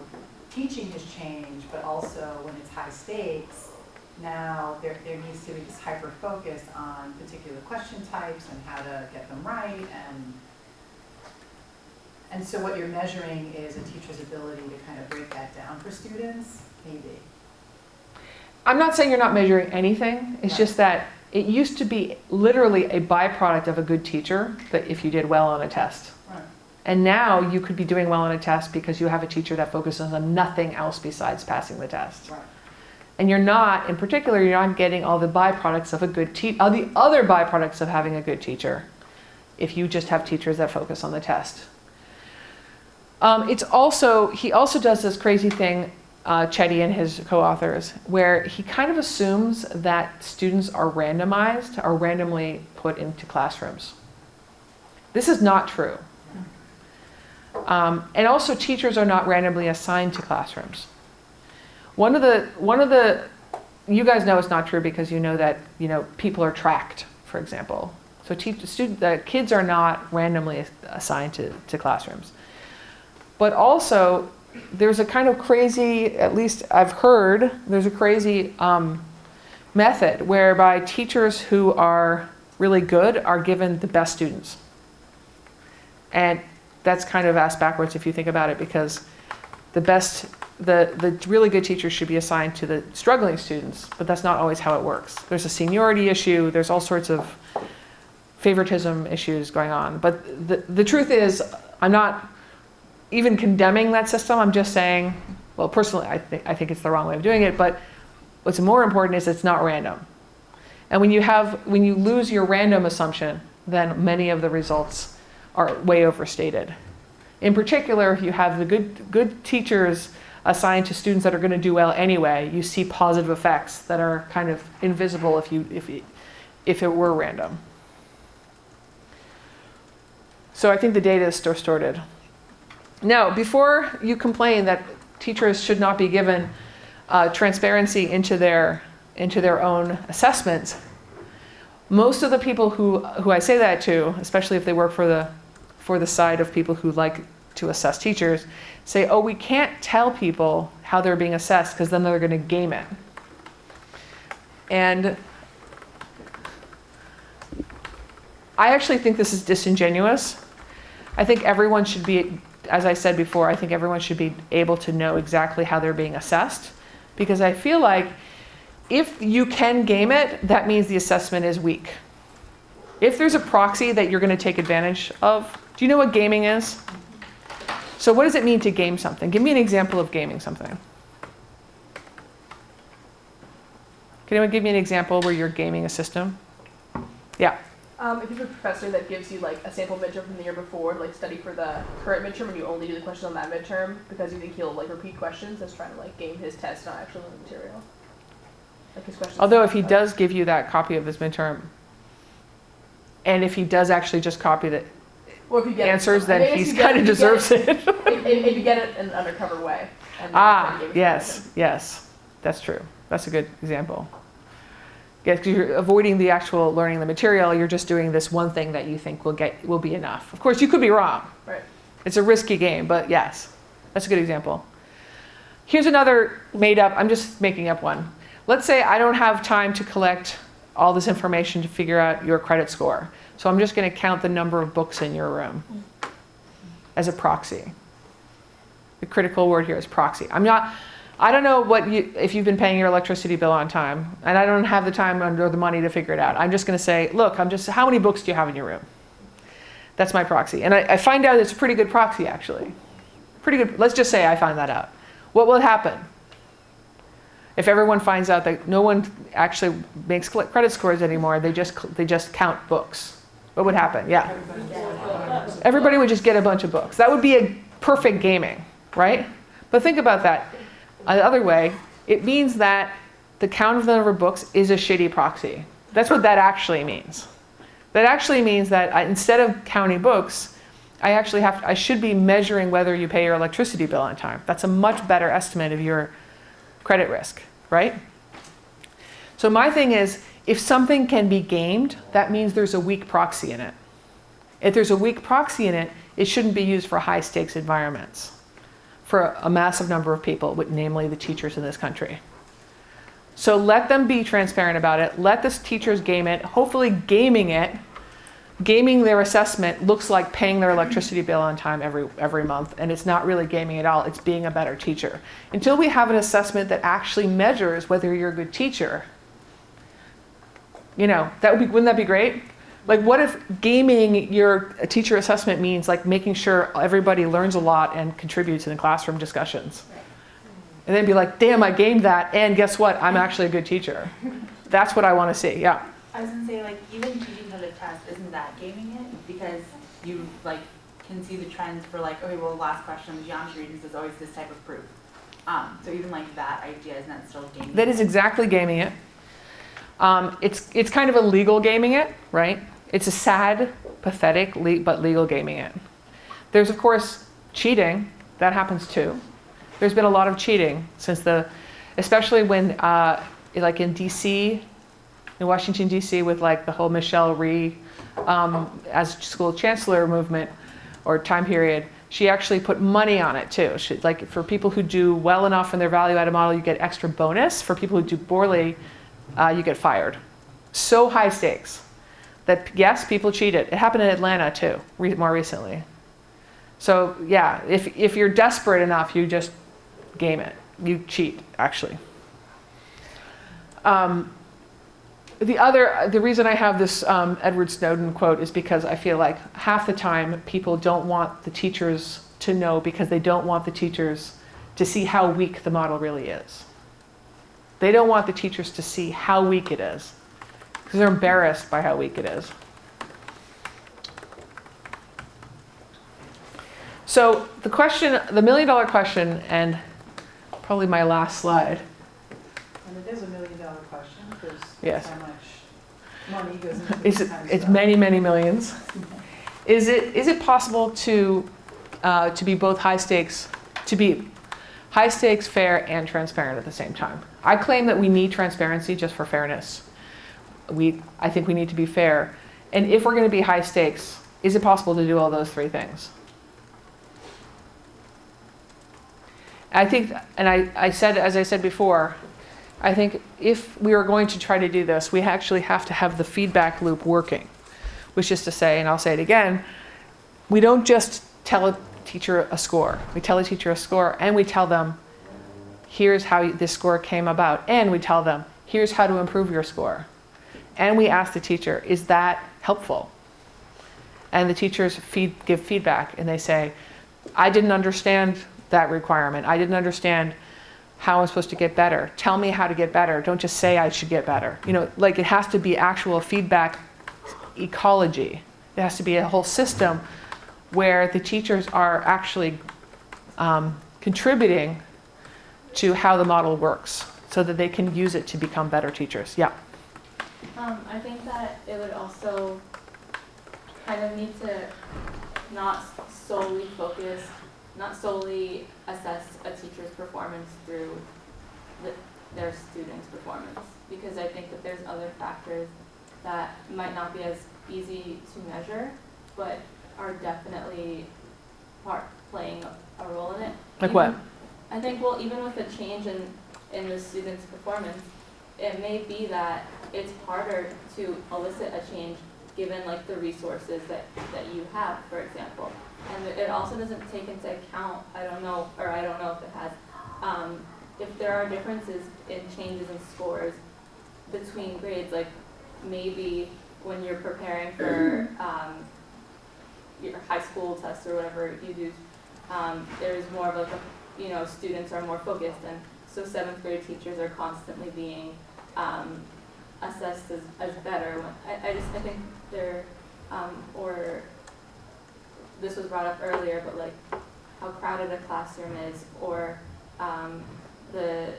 teaching has changed, but also when it's high stakes, now there needs to be this hyper focus on particular question types and how to get them right, and so what you're measuring is a teacher's ability to kind of break that down for students, maybe. I'm not saying you're not measuring anything. It's just that it used to be literally a byproduct of a good teacher that if you did well on a test. Right. And now you could be doing well on a test because you have a teacher that focuses on nothing else besides passing the test. Right. And you're not getting all the byproducts of a good all the other byproducts of having a good teacher if you just have teachers that focus on the test. He also does this crazy thing, Chetty and his co-authors, where he kind of assumes that students are randomly put into classrooms. This is not true. And also teachers are not randomly assigned to classrooms. One of the, you guys know it's not true because you know that, people are tracked, for example. So kids are not randomly assigned to classrooms. But also, there's a kind of crazy, at least I've heard, there's a crazy method whereby teachers who are really good are given the best students. And that's kind of ass backwards if you think about it, because the really good teachers should be assigned to the struggling students, but that's not always how it works. There's a seniority issue, there's all sorts of favoritism issues going on. But the truth is, I'm not even condemning that system, I'm just saying, well, personally, I think it's the wrong way of doing it, but what's more important is it's not random. And when you lose your random assumption, then many of the results are way overstated. In particular, if you have the good teachers assigned to students that are going to do well anyway, you see positive effects that are kind of invisible if it were random. So I think the data is distorted. Now, before you complain that teachers should not be given transparency into their own assessments, most of the people who I say that to, especially if they work for the side of people who like to assess teachers, say, oh, we can't tell people how they're being assessed because then they're going to game it. And I actually think this is disingenuous. I think everyone should be, as I said before, I think everyone should be able to know exactly how they're being assessed, because I feel like if you can game it, that means the assessment is weak. If there's a proxy that you're going to take advantage of, do you know what gaming is? So what does it mean to game something? Give me an example of gaming something. Can anyone give me an example where you're gaming a system? Yeah. If you have a professor that gives you like a sample midterm from the year before, like study for the current midterm, and you only do the questions on that midterm because you think he'll like repeat questions, that's trying to like game his test, not actually learn material. Like his questions. Although if he does give you that copy of his midterm, and if he does actually just copy the answers, then he's kind of deserves it. If you get it in an undercover way. Yes, that's true. That's a good example. Yes, because you're avoiding the actual learning the material. You're just doing this one thing that you think will be enough. Of course, you could be wrong. Right. It's a risky game, but yes, that's a good example. Here's another made up. I'm just making up one. Let's say I don't have time to collect all this information to figure out your credit score. So I'm just going to count the number of books in your room as a proxy. The critical word here is proxy. I don't know if you've been paying your electricity bill on time, and I don't have the time or the money to figure it out. I'm just going to say, look, how many books do you have in your room? That's my proxy. And I find out it's a pretty good proxy, actually. Pretty good. Let's just say I find that out. What will happen? If everyone finds out that no one actually makes credit scores anymore, they just count books. What would happen? Yeah. Everybody would just get a bunch of books. That would be a perfect gaming, right? But think about that. The other way, it means that the count of the number of books is a shitty proxy. That's what that actually means. That actually means that instead of counting books, I should be measuring whether you pay your electricity bill on time. That's a much better estimate of your credit risk, right? So my thing is, if something can be gamed, that means there's a weak proxy in it. If there's a weak proxy in it, it shouldn't be used for high stakes environments for a massive number of people, namely the teachers in this country. So let them be transparent about it. Let the teachers game it. Hopefully gaming their assessment looks like paying their electricity bill on time every month, and it's not really gaming at all. It's being a better teacher. Until we have an assessment that actually measures whether you're a good teacher, wouldn't that be great? Like, what if gaming your teacher assessment means like making sure everybody learns a lot and contributes in the classroom discussions? And then be like, damn, I gamed that, and guess what? I'm actually a good teacher. That's what I want to see, yeah. I was gonna say, like, even teaching for the test, isn't that gaming it? Because you like can see the trends for like, okay, well, last question, geometry is always this type of proof. So even like that idea, isn't that still gaming? That is exactly gaming it. It's kind of illegal gaming it, right? It's a sad, pathetic, but legal gaming it. There's, of course, cheating. That happens too. There's been a lot of cheating since the especially when, like in DC, in Washington, D.C., with like the whole Michelle Rhee as school chancellor movement or time period, she actually put money on it too. She, like for people who do well enough in their value-added model, you get extra bonus. For people who do poorly, you get fired. So high stakes that yes, people cheated. It happened in Atlanta too, more recently. So yeah, if you're desperate enough, you just game it. You cheat, actually. The reason I have this Edward Snowden quote is because I feel like half the time people don't want the teachers to know because they don't want the teachers to see how weak the model really is. They don't want the teachers to see how weak it is because they're embarrassed by how weak it is. So the question, the $1 million question, and probably my last slide. And it is $1 million question because Yes. how much money goes into this kind of It's stuff. many, many millions. Is it possible to be both high stakes, fair, and transparent at the same time? I claim that we need transparency just for fairness. I think we need to be fair. And if we're going to be high stakes, is it possible to do all those three things? I think, and I said, as I said before, I think if we are going to try to do this, we actually have to have the feedback loop working, which is to say, and I'll say it again, we don't just tell a teacher a score. We tell a teacher a score and we tell them, here's how this score came about. And we tell them, here's how to improve your score. And we ask the teacher, is that helpful? And the teachers give feedback and they say, I didn't understand that requirement. I didn't understand how I'm supposed to get better. Tell me how to get better. Don't just say I should get better. You know, like it has to be actual feedback ecology. It has to be a whole system where the teachers are actually contributing to how the model works so that they can use it to become better teachers. Yeah. I think that it would also kind of need to not solely assess a teacher's performance through their students' performance, because I think that there's other factors that might not be as easy to measure, but are definitely playing a role in it. Like what? I think, well, even with a change in the student's performance, it may be that it's harder to elicit a change given like the resources that you have, for example. And it also doesn't take into account, I don't know if it has, if there are differences in changes in scores between grades, like maybe when you're preparing for your high school test or whatever you do, there's more of like students are more focused, and so 7th grade teachers are constantly being assessed as better. I think they're, or this was brought up earlier, but like how crowded a classroom is, or the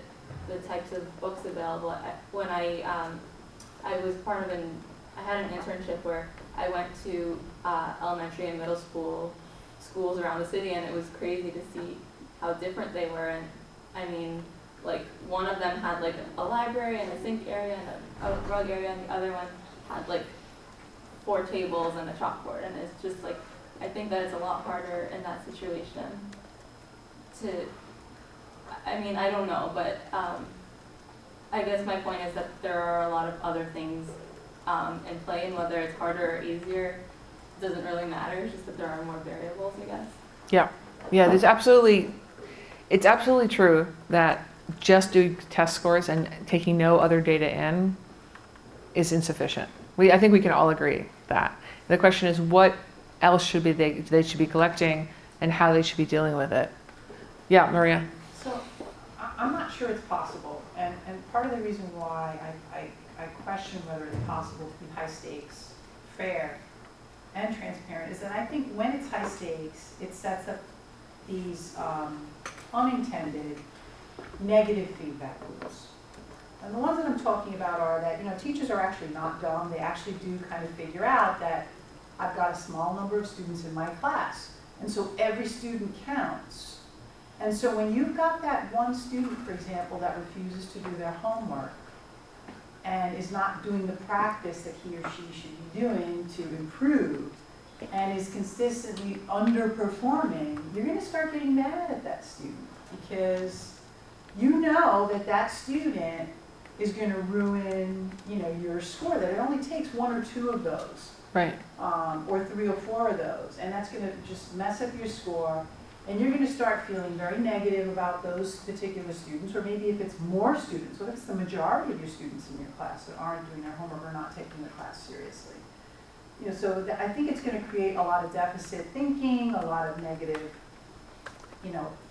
types of books available. When I was part of I had an internship where I went to elementary and middle schools around the city, and it was crazy to see how different they were. And I mean, like one of them had like a library and a sink area and a rug area, and the other one had like 4 tables and a chalkboard. And it's just like, I think that it's a lot harder in that situation I don't know, but I guess my point is that there are a lot of other things in play, and whether it's harder or easier doesn't really matter. It's just that there are more variables, I guess. Yeah. It's absolutely true that just doing test scores and taking no other data in is insufficient. I think we can all agree that. The question is what else should they should be collecting and how they should be dealing with it. Yeah, Maria. So I'm not sure it's possible, and part of the reason why I question whether it's possible to be high stakes, fair, and transparent is that I think when it's high stakes, it sets up these unintended negative feedback loops. And the ones that I'm talking about are that, teachers are actually not dumb. They actually do kind of figure out that I've got a small number of students in my class. And so every student counts. And so when you've got that one student, for example, that refuses to do their homework and is not doing the practice that he or she should be doing to improve, and is consistently underperforming, you're going to start getting mad at that student because you know that that student is going to ruin, your score, that it only takes one or two of those. Right. Or 3 or 4 of those, and that's going to just mess up your score, and you're going to start feeling very negative about those particular students, or maybe if it's more students, what if it's the majority of your students in your class that aren't doing their homework or not taking the class seriously? So I think it's going to create a lot of deficit thinking, a lot of negative,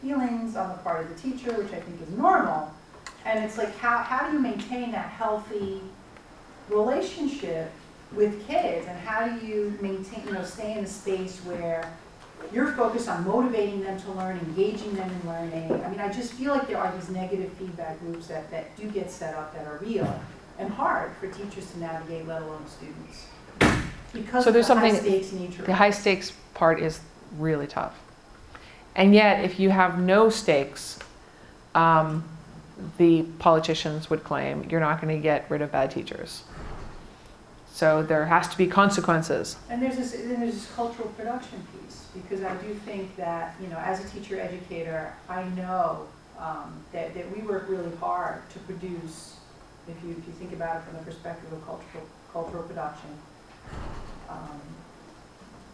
feelings on the part of the teacher, which I think is normal, and it's like, how do you maintain that healthy relationship with kids, and how do you maintain, stay in a space where you're focused on motivating them to learn, engaging them in learning. I mean, I just feel like there are these negative feedback loops that do get set up that are real and hard for teachers to navigate, let alone students. Because So there's of the something, high stakes nature. the high stakes part is really tough. And yet, if you have no stakes, the politicians would claim you're not going to get rid of bad teachers. So there has to be consequences. And there's this cultural production piece, because I do think that, as a teacher educator, I know that we work really hard to produce, if you think about it from the perspective of cultural production,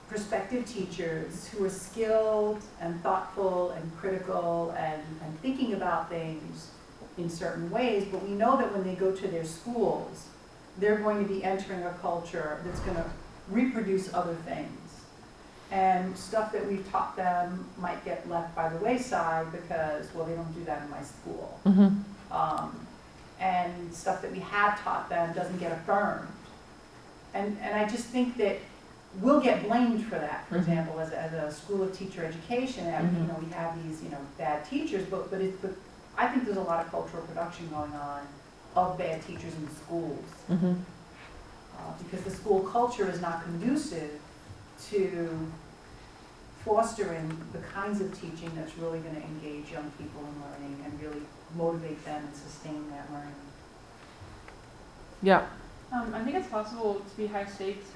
prospective teachers who are skilled and thoughtful and critical and thinking about things in certain ways, but we know that when they go to their schools, they're going to be entering a culture that's going to reproduce other things. And stuff that we've taught them might get left by the wayside because, well, they don't do that in my school. Mm-hmm. And stuff that we have taught them doesn't get affirmed. And I just think that we'll get blamed for that, for example, as a school of teacher education, and we have these, bad teachers, but I think there's a lot of cultural production going on of bad teachers in schools. Mm-hmm. Because the school culture is not conducive to fostering the kinds of teaching that's really going to engage young people in learning and really motivate them and sustain that learning. Yeah. I think it's possible to be high stakes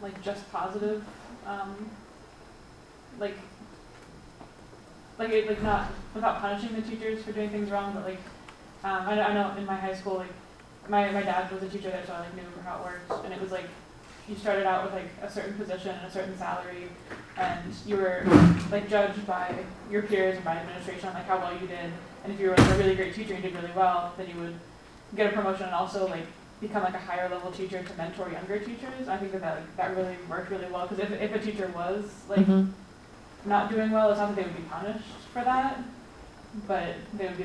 with just positive, not without punishing the teachers for doing things wrong, but I know in my high school, my dad was a teacher there, so I knew how it worked, and it was you started out with a certain position and a certain salary, and you were judged by your peers and by administration on how well you did, and if you were a really great teacher and you did really well, then you would get a promotion and also become a higher level teacher to mentor younger teachers. I think that really worked really well, because if a teacher was not doing well, it's not that they would be punished for that, but they would be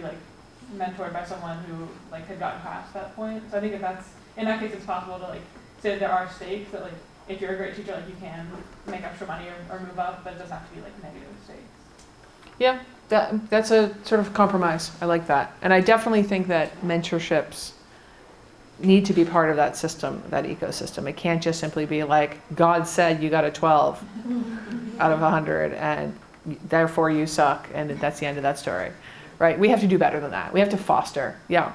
mentored by someone who had gotten past that point. So I think in that case it's possible to say that there are stakes, that if you're a great teacher, you can make extra money or move up, but it doesn't have to be negative stakes. Yeah, that's a sort of compromise. I like that. And I definitely think that mentorships need to be part of that system, that ecosystem. It can't just simply be God said you got a 12 out of 100 and therefore you suck, and that's the end of that story. Right? We have to do better than that. We have to foster. Yeah.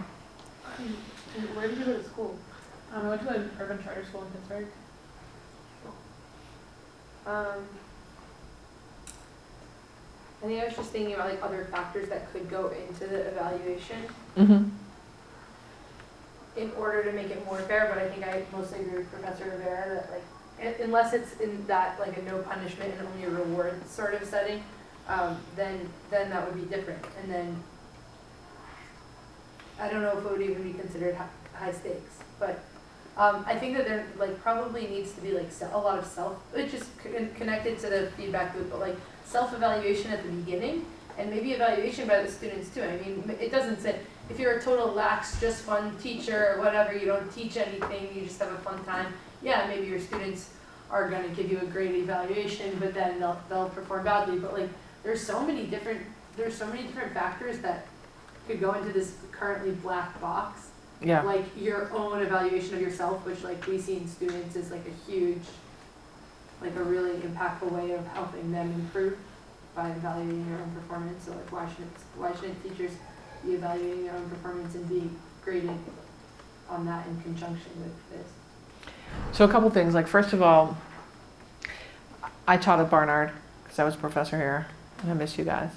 Where did you go to school? I went to an urban charter school in Pittsburgh. I think I was just thinking about other factors that could go into the evaluation Mm-hmm. in order to make it more fair, but I think I mostly agree with Professor Rivera that unless it's in that a no punishment and only a reward sort of setting, then that would be different. And then I don't know if it would even be considered high stakes, but I think that there probably needs to be a lot of which is connected to the feedback loop, but self-evaluation at the beginning, and maybe evaluation by the students too. I mean, it doesn't say if you're a total lax, just fun teacher or whatever, you don't teach anything, you just have a fun time. Yeah, maybe your students are going to give you a great evaluation, but then they'll perform badly. But there's so many different factors that could go into this currently black box. Yeah. Your own evaluation of yourself, which we see in students is a huge, a really impactful way of helping them improve. by evaluating your own performance. So like why shouldn't teachers be evaluating their own performance and be graded on that in conjunction with this? So a couple things. Like first of all, I taught at Barnard because I was a professor here, and I miss you guys.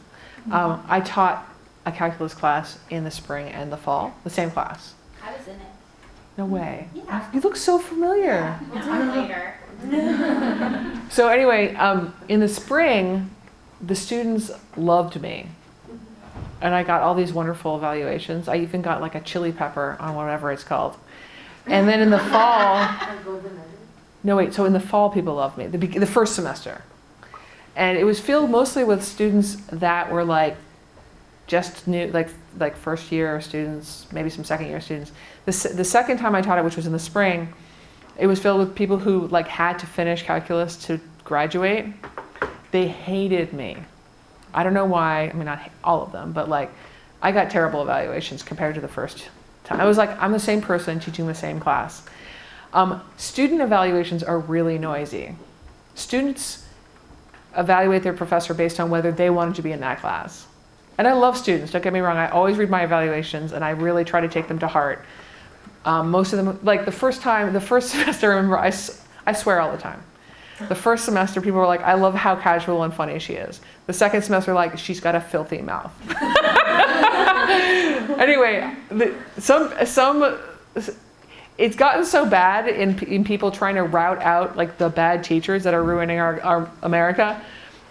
I taught a calculus class in the spring and the fall, the same class. I was in it. No way. Yeah. You look so familiar. We'll talk later. So anyway, in the spring, the students loved me. And I got all these wonderful evaluations. I even got like a chili pepper on whatever it's called. And then in the fall, no wait, so in the fall people loved me, the first semester. And it was filled mostly with students that were like just new, like first year students, maybe some second year students. The second time I taught it, which was in the spring, it was filled with people who like had to finish calculus to graduate. They hated me. I don't know why. I mean, not all of them, but like I got terrible evaluations compared to the first time. I was like, I'm the same person teaching the same class. Student evaluations are really noisy. Students evaluate their professor based on whether they wanted to be in that class. And I love students, don't get me wrong. I always read my evaluations and I really try to take them to heart. Most of them, like the first semester, I remember, I swear all the time. The first semester, people were like, I love how casual and funny she is. The second semester, like, she's got a filthy mouth. Anyway, it's gotten so bad in people trying to rout out like the bad teachers that are ruining our America,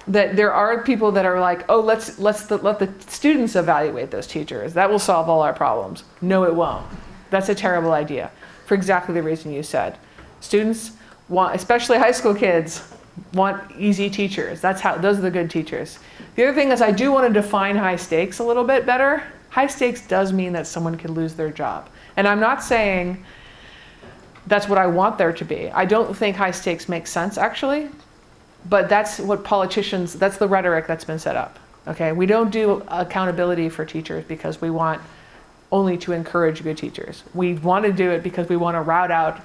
that there are people that are like, oh, let the students evaluate those teachers. That will solve all our problems. No, it won't. That's a terrible idea for exactly the reason you said. Students want, especially high school kids, want easy teachers. Those are the good teachers. The other thing is I do want to define high stakes a little bit better. High stakes does mean that someone could lose their job. And I'm not saying that's what I want there to be. I don't think high stakes make sense actually, but that's what that's the rhetoric that's been set up. Okay, we don't do accountability for teachers because we want only to encourage good teachers. We want to do it because we want to rout out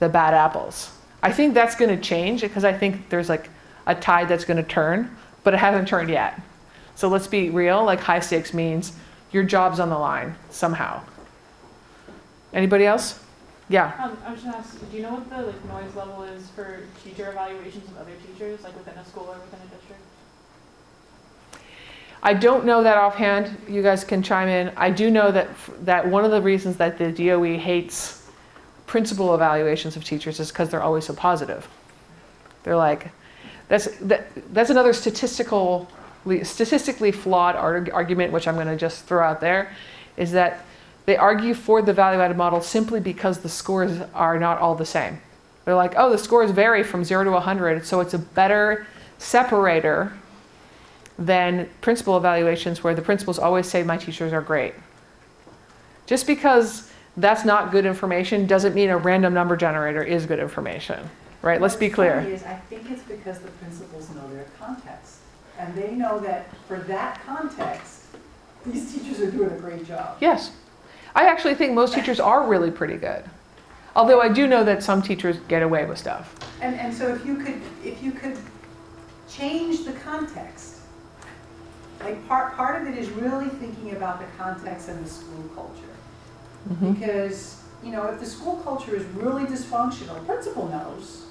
the bad apples. I think that's going to change because I think there's like a tide that's going to turn, but it hasn't turned yet. So let's be real, like high stakes means your job's on the line somehow. Anybody else? Yeah. I was just gonna ask, do you know what the like noise level is for teacher evaluations of other teachers, like within a school or within a district? I don't know that offhand. You guys can chime in. I do know that one of the reasons that the DOE hates principal evaluations of teachers is because they're always so positive. They're like, that's another statistically flawed argument, which I'm going to just throw out there, is that they argue for the value-added model simply because the scores are not all the same. They're like, oh, the scores vary from 0 to 100, so it's a better separator than principal evaluations where the principals always say my teachers are great. Just because that's not good information doesn't mean a random number generator is good information, right? Let's be clear. I think it's because the principals know their context. And they know that for that context, these teachers are doing a great job. Yes. I actually think most teachers are really pretty good. Although I do know that some teachers get away with stuff. And so if you could change the context, like part of it is really thinking about the context and the school culture. Mm-hmm. Because, if the school culture is really dysfunctional, the principal knows.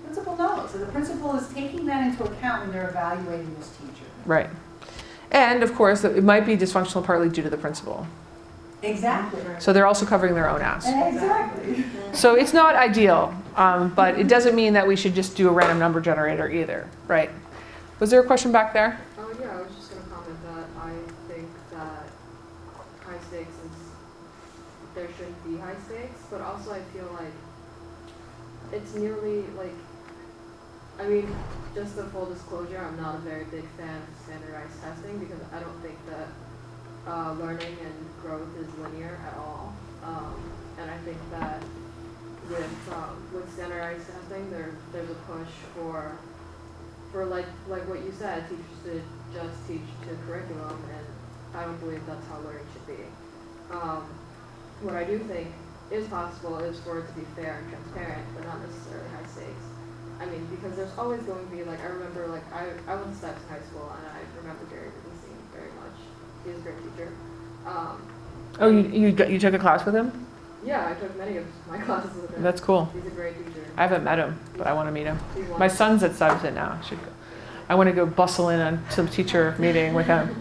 And the principal is taking that into account when they're evaluating this teacher. Right. And of course, it might be dysfunctional partly due to the principal. Exactly. So they're also covering their own ass. Exactly. So it's not ideal, but it doesn't mean that we should just do a random number generator either, right? Was there a question back there? Yeah, I was just going to comment that I think that high stakes there should be high stakes, but also I feel like it's nearly like, just a full disclosure, I'm not a very big fan of standardized testing because I don't think that learning and growth is linear at all. And I think that with standardized testing, there's a push for like what you said, teachers to just teach to curriculum, and I don't believe that's how learning should be. What I do think is possible is for it to be fair and transparent, but not necessarily high stakes. Because because there's always going to be, like, I remember, like, I went to Stuyvesant High School, and I remember Gary Rubenstein very much. He was a great teacher. Oh, you took a class with him? Yeah, I took many of my classes with him. That's cool. He's a great teacher. I haven't met him, but I want to meet him. He's My wonderful. son's at Stuyvesant now. I want to go bustle in on some teacher meeting with him.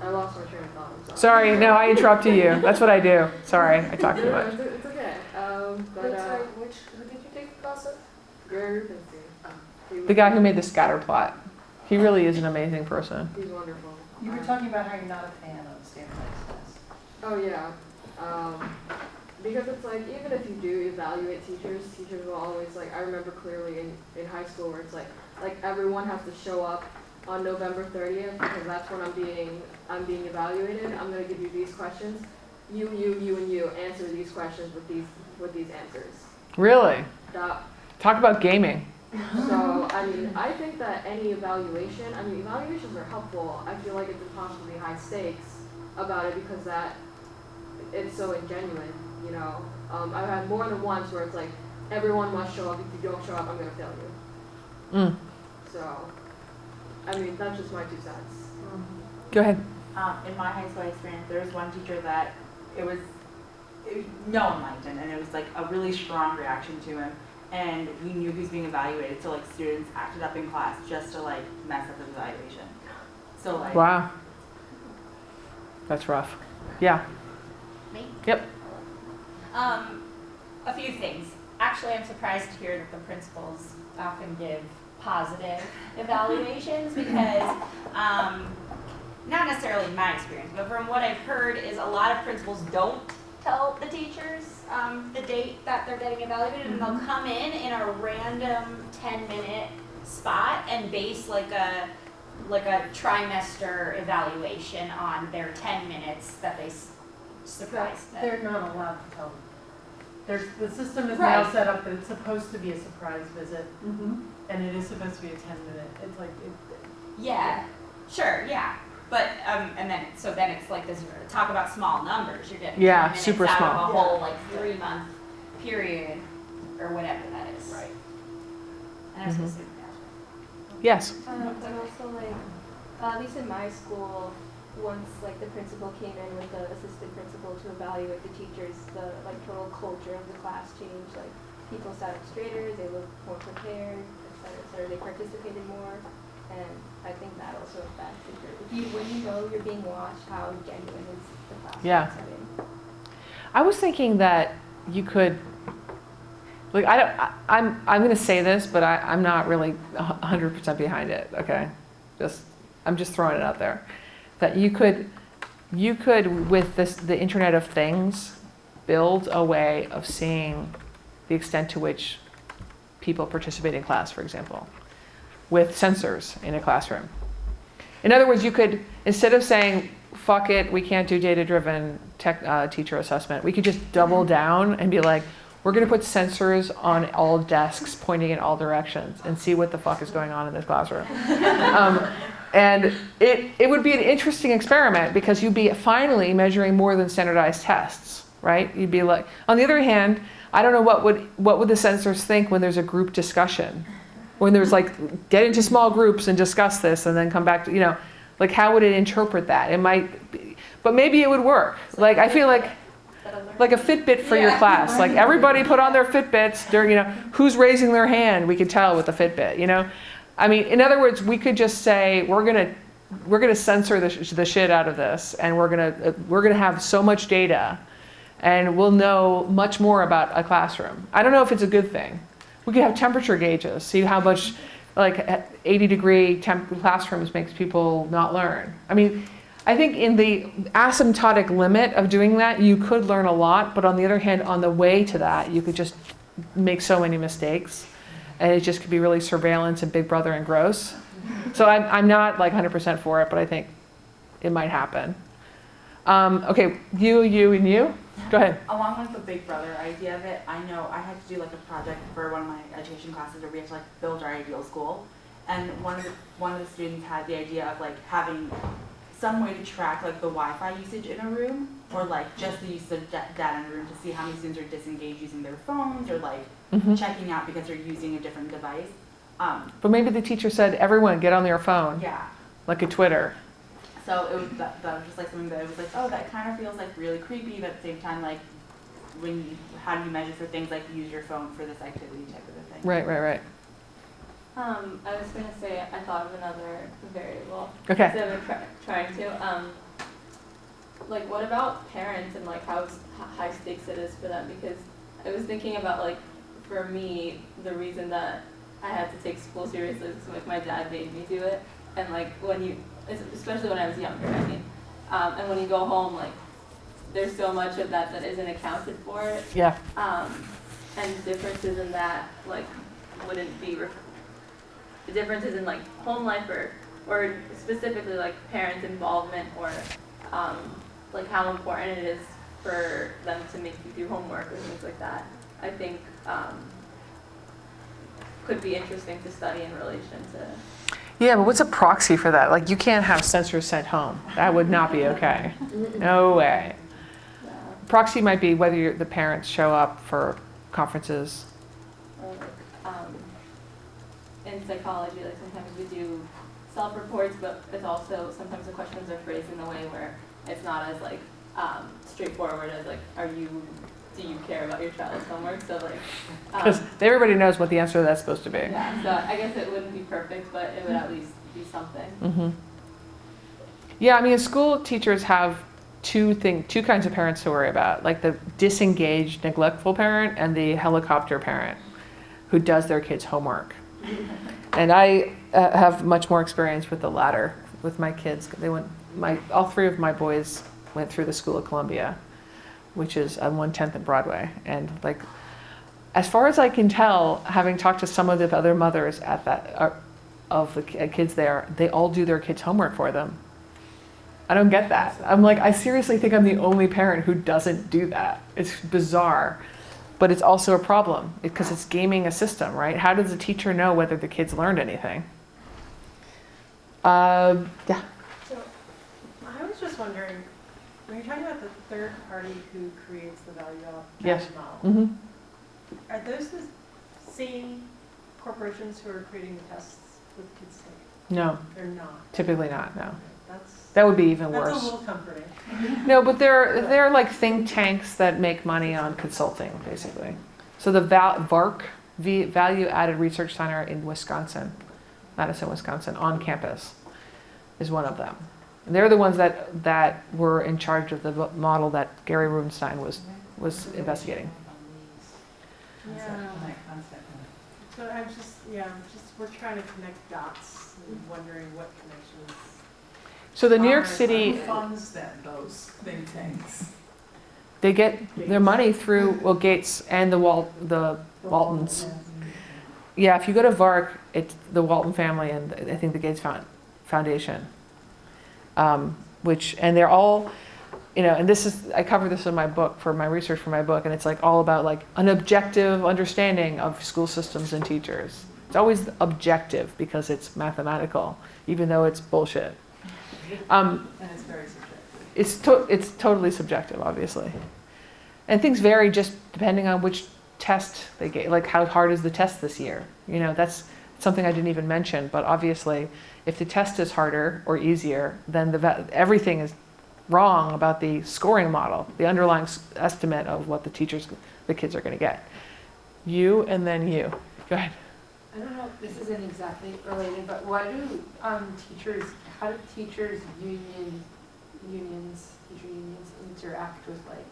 I lost my train of thought. I'm Sorry, no, I interrupted you. That's what I do. Sorry, I talk too much. It's okay. But who did you take the class with? Gary Rubenstein. The guy who made the scatter plot. He really is an amazing person. He's wonderful. You were talking about how you're not a fan of standardized tests. Oh yeah. Because it's like, even if you do evaluate teachers will always, like, I remember clearly in high school where it's like everyone has to show up on November 30th because that's when I'm being evaluated. I'm gonna give you these questions. You, and you answer these questions with these answers. Really? That, Talk about gaming. so, I mean, I think that any evaluations are helpful. I feel like it's impossibly high stakes about it because it's so ingenuine, you know. I've had more than once where it's like, everyone must show up. If you don't show up, I'm going to fail you. So, I mean, that's just my 2 cents. Go ahead. In my high school experience, there was one teacher that no one liked him, and it was like a really strong reaction to him. And we knew he was being evaluated, so like students acted up in class just to like mess up his evaluation. So like. Wow. That's rough. Yeah. Me? Yep. A few things. Actually, I'm surprised to hear that the principals often give positive evaluations because, not necessarily in my experience, but from what I've heard is a lot of principals don't tell the teachers the date that they're getting evaluated, and they'll come in a random 10-minute spot and base like a trimester evaluation on their 10 minutes that they surprised them. They're not allowed to tell them. The system is Right. now set up that it's supposed to be a surprise visit, and it is supposed to be a 10-minute. It's like, Yeah, sure, yeah. But, and then it's like this, talk about small numbers, you're getting 10 minutes super out small. of a whole like 3-month period, or whatever that is. Right. And I was gonna say that. Yes. And also, like, at least in my school, once like the principal came in with the assistant principal to evaluate the teachers, the like total culture of the class changed. Like, people sat up straighter, they looked more prepared, et cetera, they participated more. And I think that also affects the group. When you know you're being watched, how genuine is the classroom setting? I was thinking that you could, like, I'm going to say this, but I'm not really 100% behind it. Okay, I'm just throwing it out there, that you could with the Internet of Things, build a way of seeing the extent to which people participate in class, for example, with sensors in a classroom. In other words, you could, instead of saying, fuck it, we can't do data-driven teacher assessment, we could just double down and be like, we're going to put sensors on all desks pointing in all directions and see what the fuck is going on in this classroom. And it would be an interesting experiment because you'd be finally measuring more than standardized tests, right? You'd be like, on the other hand, I don't know what would the sensors think when there's a group discussion? When there's like, get into small groups and discuss this and then come back to, like how would it interpret that? It might be, but maybe it would work. Like, I feel like a Fitbit for your class. Like everybody put on their Fitbits during, who's raising their hand, we could tell with the Fitbit, I mean, in other words, we could just say, we're gonna censor the shit out of this, and we're gonna have so much data, and we'll know much more about a classroom. I don't know if it's a good thing. We could have temperature gauges, see how much, like 80-degree classrooms makes people not learn. I mean, I think in the asymptotic limit of doing that, you could learn a lot, but on the other hand, on the way to that, you could just make so many mistakes, and it just could be really surveillance and Big Brother and gross. So I'm not like 100% for it, but I think it might happen. Okay, you, and you. Go ahead. Along with the Big Brother idea of it, I know I had to do like a project for one of my education classes where we had to like build our ideal school, and one of the students had the idea of like having some way to track like the Wi-Fi usage in a room, or like just the use of data in the room to see how many students are disengaged using their phones or like Mhm. checking out because they're using a different device. But maybe the teacher said, everyone get on their phone, Yeah. like a Twitter. So it was that was just like something that it was like, oh, that kind of feels like really creepy, but at the same time, like how do you measure for things like use your phone for this activity type of a thing? Right. I was gonna say, I thought of another variable. Okay. So I'm trying to, like, what about parents and like how high stakes it is for them? Because I was thinking about like, for me, the reason that I had to take school seriously is because my dad made me do it. And like when you, especially when I was younger, I mean, and when you go home, like, there's so much of that that isn't accounted for. Yeah. And differences in that, like, wouldn't be, the differences in like home life or specifically like parent involvement or like how important it is for them to make you do homework or things like that, I think could be interesting to study in relation to. Yeah, but what's a proxy for that? Like, you can't have sensors sent home. That would not be okay. No way. Proxy might be whether the parents show up for conferences. Or like in psychology, like sometimes we do self-reports, but it's also sometimes the questions are phrased in a way where it's not as like straightforward as like, do you care about your child's homework? So like, Because everybody knows what the answer to that's supposed to be. yeah. So I guess it wouldn't be perfect, but it would at least be something. Mm-hmm. Yeah, I mean, school teachers have two kinds of parents to worry about, like the disengaged, neglectful parent and the helicopter parent who does their kids' homework. And I have much more experience with the latter with my kids. All three of my boys went through the School of Columbia, which is on 110th and Broadway. And like, as far as I can tell, having talked to some of the other mothers at that of the kids there, they all do their kids' homework for them. I don't get that. I'm like, I seriously think I'm the only parent who doesn't do that. It's bizarre, but it's also a problem because it's gaming a system, right? How does the teacher know whether the kids learned anything? Yeah. So I was just wondering, when you're talking about the third party who creates the value Yes. model, Mm-hmm. are those the same corporations who are creating the tests that the kids take? No, They're not. typically not. No, That's that would be even that's a worse. little comforting. No, but they're like think tanks that make money on consulting, basically. So the VARC, Value Added Research Center in Wisconsin, Madison, Wisconsin, on campus, is one of them. And they're the ones that were in charge of the model that Gary Rubenstein was investigating. Yeah. So I'm just we're trying to connect dots and wondering what connections. So the New York Who City, funds then those think tanks? they get their money through Gates and the Waltons. Yeah, if you go to VARC, it's the Walton family and I think the Gates Foundation, and they're all, and I cover this in my book for my research for my book, and it's like all about like an objective understanding of school systems and teachers. It's always objective because it's mathematical, even though it's bullshit. And it's very subjective. It's totally subjective, obviously, and things vary just depending on which test they get. Like, how hard is the test this year? That's something I didn't even mention. But obviously, if the test is harder or easier, then everything is wrong about the scoring model, the underlying estimate of what the kids are going to get. You and then you. Go ahead. I don't know if this isn't exactly related, but how do teachers unions interact with like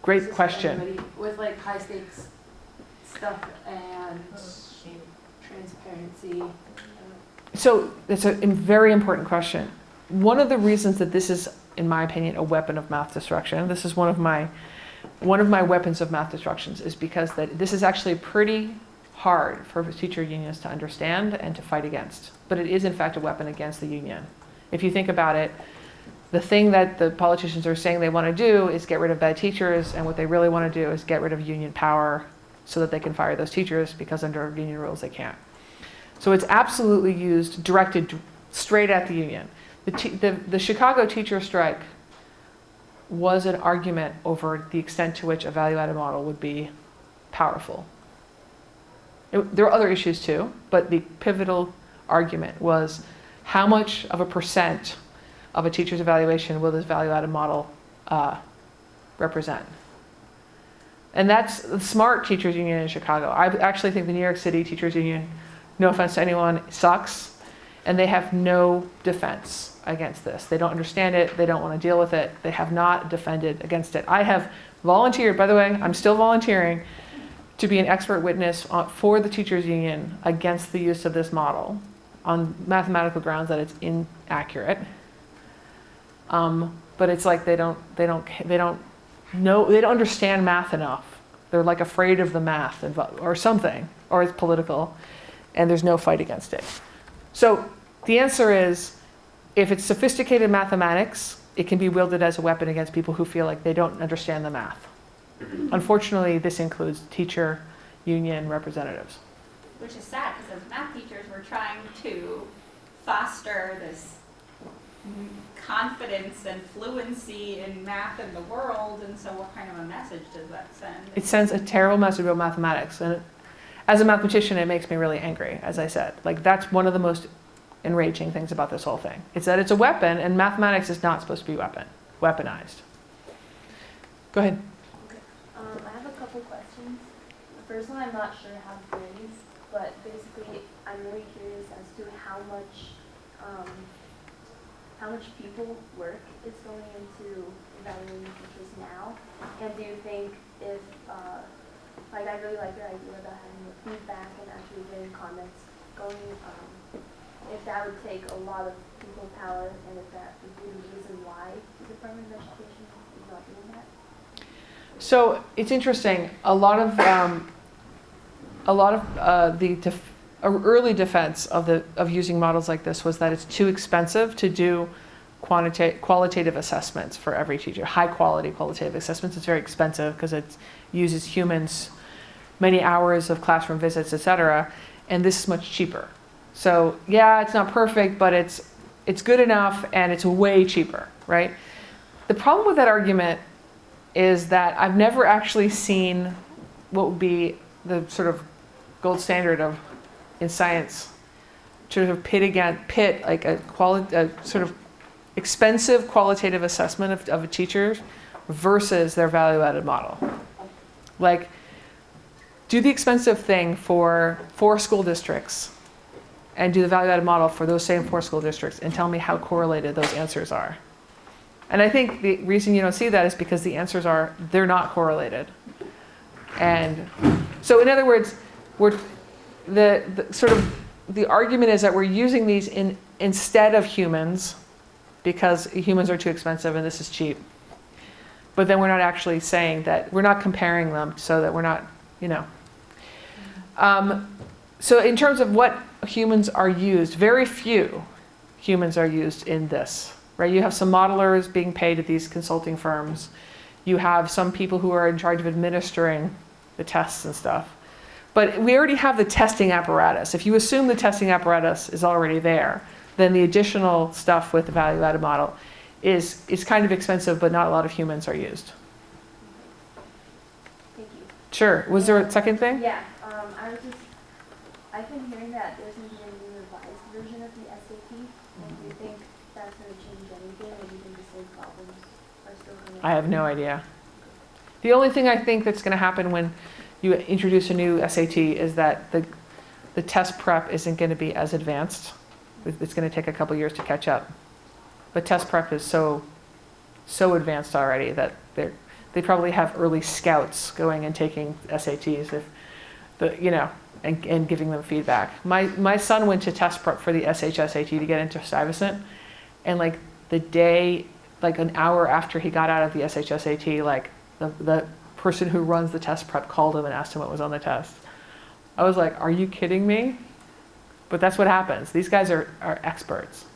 Great question. everybody with like high stakes stuff and transparency? So it's a very important question. One of the reasons that this is, in my opinion, a weapon of math destruction, this is one of my weapons of math destructions, is because that this is actually pretty hard for teacher unions to understand and to fight against. But it is, in fact, a weapon against the union. If you think about it, the thing that the politicians are saying they want to do is get rid of bad teachers, and what they really want to do is get rid of union power so that they can fire those teachers, because under union rules they can't. So it's absolutely directed straight at the union. The Chicago teacher strike was an argument over the extent to which a value-added model would be powerful. There are other issues too, but the pivotal argument was how much of a percent of a teacher's evaluation will this value-added model represent? And that's the smart teachers union in Chicago. I actually think the New York City teachers union, no offense to anyone, sucks. And they have no defense against this. They don't understand it. They don't want to deal with it. They have not defended against it. I have volunteered, by the way, I'm still volunteering to be an expert witness for the teachers union against the use of this model on mathematical grounds that it's inaccurate. But it's like they don't understand math enough. They're like afraid of the math or something, or it's political, and there's no fight against it. So the answer is, if it's sophisticated mathematics, it can be wielded as a weapon against people who feel like they don't understand the math. Unfortunately, this includes teacher union representatives. Which is sad, because as math teachers, we're trying to foster this confidence and fluency in math in the world, and so what kind of a message does that send? It sends a terrible message about mathematics, and as a mathematician, it makes me really angry, as I said. Like, that's one of the most enraging things about this whole thing. It's that it's a weapon, and mathematics is not supposed to be weaponized. Go ahead. I have a couple questions. The first one I'm not sure how to phrase, but basically I'm really curious as to how much people work is going into evaluating teachers now, and do you think if, like, I really like your idea about having the feedback and actually getting comments going, if that would take a lot of people power, and if that would be the reason why the Department of Education is not doing that? So it's interesting. A lot of the early defense of using models like this was that it's too expensive to do qualitative assessments for every teacher. High quality qualitative assessments. It's very expensive because it uses humans, many hours of classroom visits, etc. And this is much cheaper. So yeah, it's not perfect, but it's good enough, and it's way cheaper, right? The problem with that argument is that I've never actually seen what would be the sort of gold standard in science to sort of pit like a sort of expensive qualitative assessment of a teacher versus their value-added model. Like, do the expensive thing for 4 school districts and do the value-added model for those same 4 school districts and tell me how correlated those answers are. And I think the reason you don't see that is because the answers they're not correlated. And so in other words, the argument is that we're using these instead of humans because humans are too expensive and this is cheap. But then we're not actually saying that, we're not comparing them so that we're not, So in terms of what humans are used, very few humans are used in this. Right? You have some modelers being paid at these consulting firms. You have some people who are in charge of administering the tests and stuff. But we already have the testing apparatus. If you assume the testing apparatus is already there, then the additional stuff with the value-added model is kind of expensive, but not a lot of humans are used. Thank you. Sure. Was there a second thing? Yeah, I've been hearing that there's going to be a new revised version of the SAT, and do you think that's going to change anything, or do you think the same problems are still going to? I have no idea. The only thing I think that's going to happen when you introduce a new SAT is that the test prep isn't going to be as advanced. It's going to take a couple years to catch up. But test prep is so advanced already that they probably have early scouts going and taking SATs and giving them feedback. My son went to test prep for the SHSAT to get into Stuyvesant, and like the day, like an hour after he got out of the SHSAT, like the person who runs the test prep called him and asked him what was on the test. I was like, are you kidding me? But that's what happens. These guys are experts.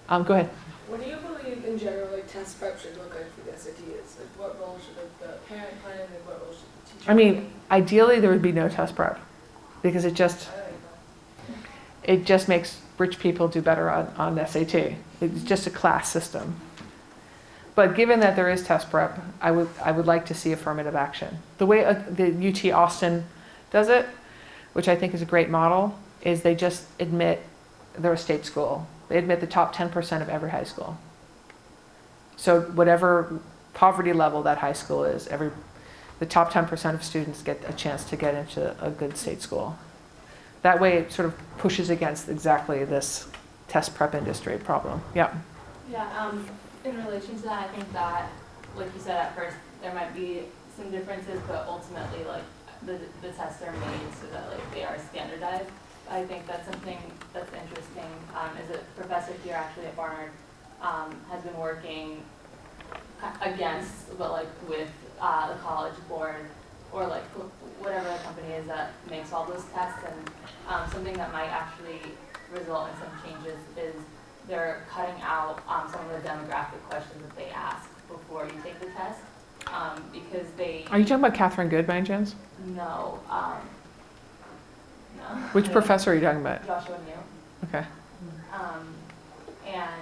Go ahead. What do you believe in general, like, test prep should look like for the SATs? Like, what role should the parent play, and what role should the teacher I mean, ideally there would be no test prep, because it just makes rich people do better on SAT. It's just a class system. But given that there is test prep, I would like to see affirmative action. The way the UT Austin does it, which I think is a great model, is they just admit they're a state school. They admit the top 10% of every high school. So whatever poverty level that high school is, the top 10% of students get a chance to get into a good state school. That way it sort of pushes against exactly this test prep industry problem. Yeah. Yeah, in relation to that, I think that, like you said at first, there might be some differences, but ultimately, like, the tests are made so that, like, they are standardized. I think that's something that's interesting, is a professor here actually at Barnard has been working against, but like with the college board or like whatever the company is that makes all those tests, and something that might actually result in some changes is they're cutting out some of the demographic questions that they ask before you take the test, because they... Are you talking about Catherine Good by any chance? No. No. Which professor are you talking about? Joshua New. Okay. And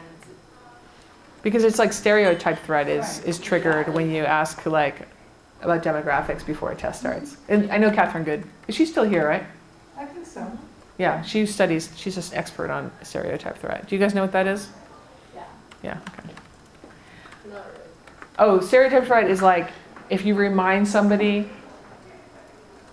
because it's like stereotype threat is triggered when you ask like about demographics before a test starts. And I know Catherine Good. Is she still here, right? I think so. Yeah, she's just an expert on stereotype threat. Do you guys know what that is? yeah. Yeah, okay. Not really. Oh, stereotype threat is like if you remind somebody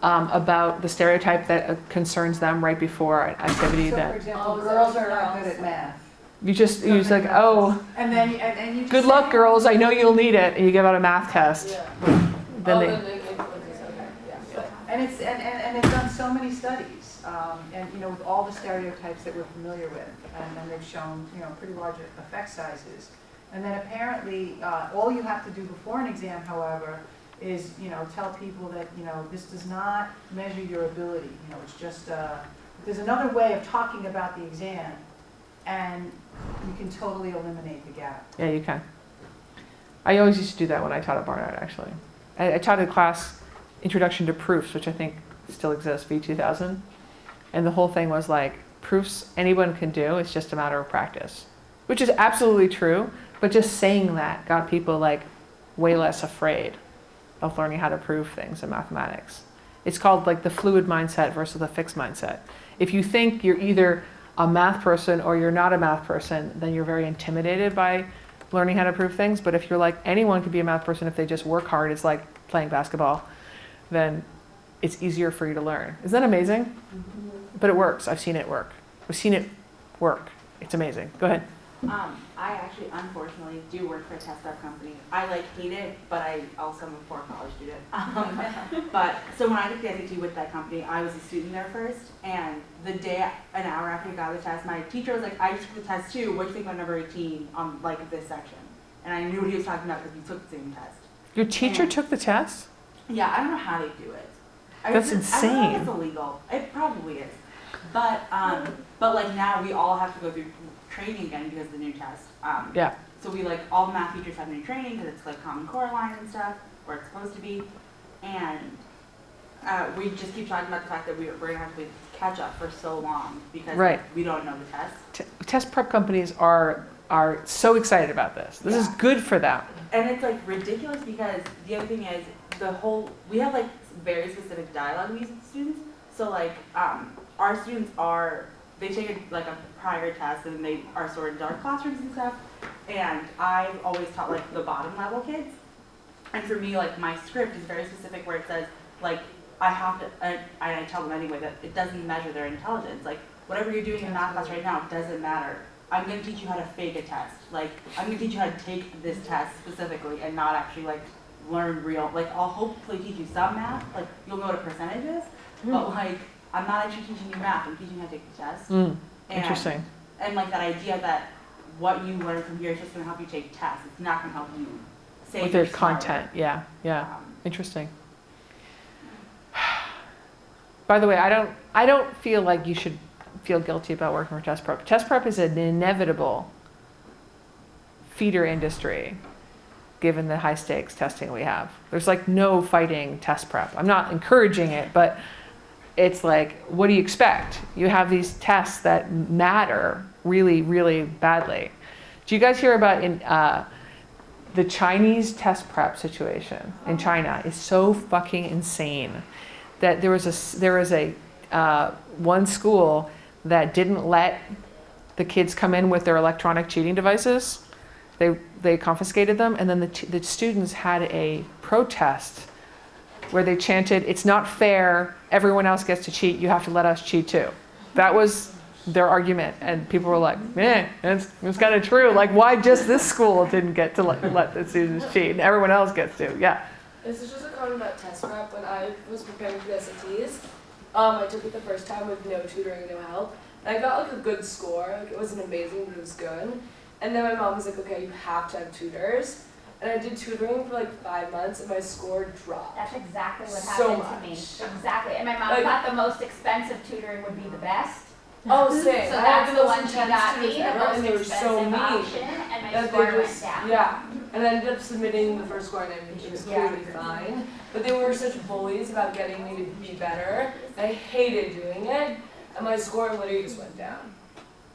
about the stereotype that concerns them right before an activity So for that example, girls are not good at math. you're just like, oh, And then, and you just good say- luck, girls. I know you'll need it. And you give out a math test. Yeah. Then they, Then they influence each other. Yeah. And it's done so many studies, and with all the stereotypes that we're familiar with, and then they've shown pretty large effect sizes. And then apparently, all you have to do before an exam, however, is tell people that this does not measure your ability. It's just there's another way of talking about the exam, and you can totally eliminate the gap. yeah, you can. I always used to do that when I taught at Barnard, actually. I taught a class, Introduction to Proofs, which I think still exists, V2000. And the whole thing was like, proofs anyone can do, it's just a matter of practice. Which is absolutely true, but just saying that got people like way less afraid of learning how to prove things in mathematics. It's called like the fluid mindset versus the fixed mindset. If you think you're either a math person or you're not a math person, then you're very intimidated by learning how to prove things. But if you're like, anyone could be a math person if they just work hard, it's like playing basketball, then it's easier for you to learn. Isn't that amazing? Mm-hmm. But it works. I've seen it work. I've seen it work. It's amazing. Go ahead. I actually, unfortunately, do work for a test prep company. I hate it, but I also am a poor college student. But so when I took the SAT with that company, I was a student there first, and the day, an hour after I got the test, my teacher was like, I just took the test too, what do you think about number 18 on this section? And I knew what he was talking about because we took the same test. Your teacher took the test? Yeah, I don't know how they do it. That's I don't know insane. if it's illegal. It probably is. But now we all have to go through training again because of the new test. Yeah. So we all the math teachers have new training because it's Common Core line and stuff, where it's supposed to be. And we just keep talking about the fact that we're going to have to play catch up for so long because we don't know the test. Test prep companies are so excited about this. This is good for them. And it's ridiculous because the other thing is we have very specific dialogue we use with students. So our students they take a prior test and they are sorted into our classrooms and stuff. And I've always taught the bottom level kids. And for me, my script is very specific where it says I have to, and I tell them anyway that it doesn't measure their intelligence. Whatever you're doing in math class right now, it doesn't matter. I'm going to teach you how to fake a test. I'm going to teach you how to take this test specifically and not actually learn real. I'll hopefully teach you some math. You'll know what a percentage is. But I'm not actually teaching you math. I'm teaching you how to take the test. Interesting. And that idea that what you learn from here is just going to help you take tests. It's not going to help you say With their content. Yeah. Interesting. By the way, I don't feel like you should feel guilty about working for test prep. Test prep is an inevitable feeder industry given the high stakes testing we have. There's no fighting test prep. I'm not encouraging it, but it's what do you expect? You have these tests that matter really, really badly. Do you guys hear about the Chinese test prep situation in China is so fucking insane that there was a one school that didn't let the kids come in with their electronic cheating devices. They confiscated them, and then the students had a protest where they chanted, "It's not fair, everyone else gets to cheat, you have to let us cheat too." That was their argument, and people were like, it's kind of true. Like, why just this school didn't get to let the students cheat and everyone else gets to? Yeah. This is just a comment about test prep. When I was preparing for the SATs, I took it the first time with no tutoring, no help. And I got like a good score. Like, it wasn't amazing, but it was good. And then my mom was like, okay, you have to have tutors. And I did tutoring for like 5 months, and my score dropped. That's exactly what So happened to me. much. Exactly. And my mom Like- thought the most expensive tutoring would be the best. Oh, same. So I that's had the most one she intense got me, tutors the ever, most and they were so expensive mean. option, and my That score they went just, down. yeah. And I ended up submitting the first score, and it was Yeah. clearly fine. But they were such bullies about getting me to be better. I hated doing it, and my score literally just went down.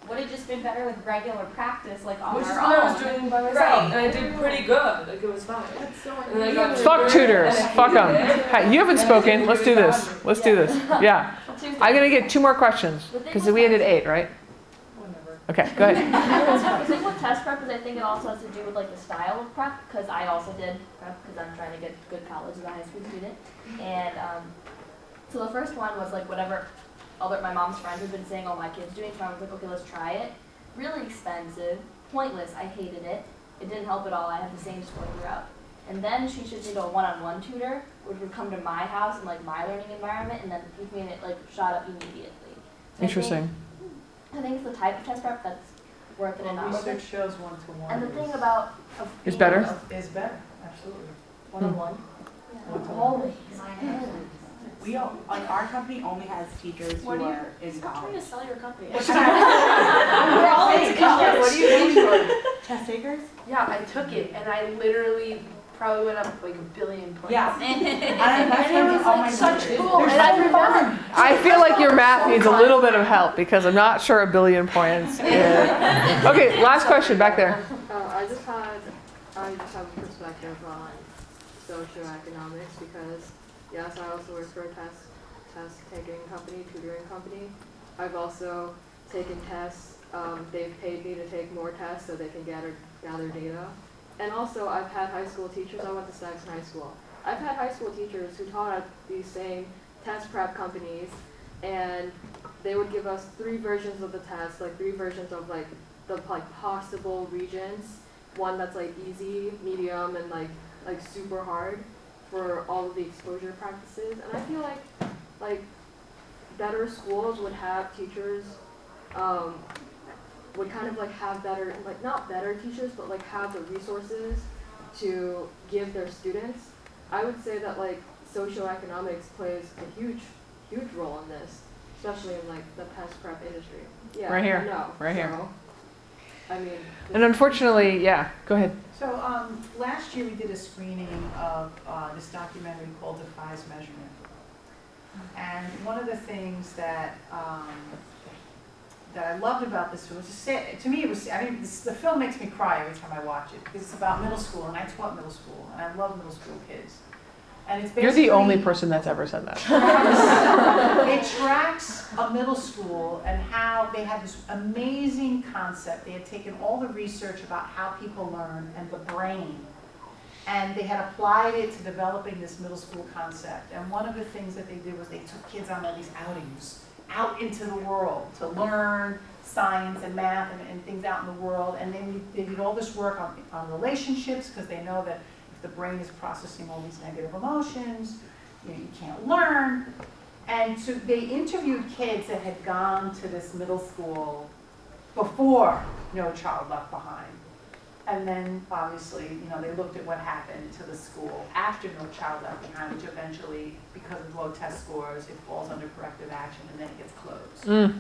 Would have just been better with regular practice, like on Which is our what I own. was doing by myself, Right. and I did pretty good. Like, it was fine. And then I got Fuck tutored, tutors. and I Fuck them. hated it. Hey, you haven't spoken. Let's do this. Let's do this. Yeah. I'm going to get 2 more questions because we ended 8, right? Whatever. Okay, go ahead. The thing with test prep is I think it also has to do with like the style of prep, because I also did prep because I'm trying to get good college as a high school student. And so the first one was like whatever my mom's friends had been saying all my kids doing, so I was like, okay, let's try it. Really expensive, pointless, I hated it. It didn't help at all, I had the same score throughout. And then she should do a one-on-one tutor, which would come to my house and like my learning environment, and then with me and it like shot up immediately. So Interesting. I think it's the type of test prep that's worth it and not worth Research it. shows one-to-one And the thing about Is better? is better, absolutely. one-on-one, Always. We all, like, our company only has teachers who are in college. sell your company. We're all into college. What do you think for? Test takers? Yeah, I took it, and I literally probably went up like 1 billion points. Yeah. And it was like such cool. And I remember. I feel like your math needs a little bit of help because I'm not sure 1 billion points. Okay, last question back there. I just have a perspective on socioeconomics because, yes, I also work for a test taking company, tutoring company. I've also taken tests. They've paid me to take more tests so they can gather data. And also, I've had high school teachers. I went to Saxon High School. I've had high school teachers who taught at these same test prep companies, and they would give us 3 versions of the test, like 3 versions of like the like possible regions. One that's like easy, medium, and like super hard for all of the exposure practices. And I feel like better schools would have teachers, would kind of like have better, like not better teachers, but like have the resources to give their students. I would say that like socioeconomics plays a huge role in this, especially in like the test prep industry. Yeah, Right here. No, Right here. so, I mean. And unfortunately, yeah, go ahead. So last year we did a screening of this documentary called Defies Measurement. And one of the things that I loved about this film was to me it was, I mean, the film makes me cry every time I watch it because it's about middle school, and I taught middle school, and I love middle school kids. And it's You're the only basically- person that's ever said that. It tracks a middle school and how they had this amazing concept. They had taken all the research about how people learn and the brain, and they had applied it to developing this middle school concept. And one of the things that they did was they took kids on all these outings out into the world to learn science and math and things out in the world. And then they did all this work on relationships because they know that if the brain is processing all these negative emotions, you can't learn. And so they interviewed kids that had gone to this middle school before No Child Left Behind. And then obviously, they looked at what happened to the school after No Child Left Behind, which eventually, because of low test scores, it falls under corrective action and then it gets closed.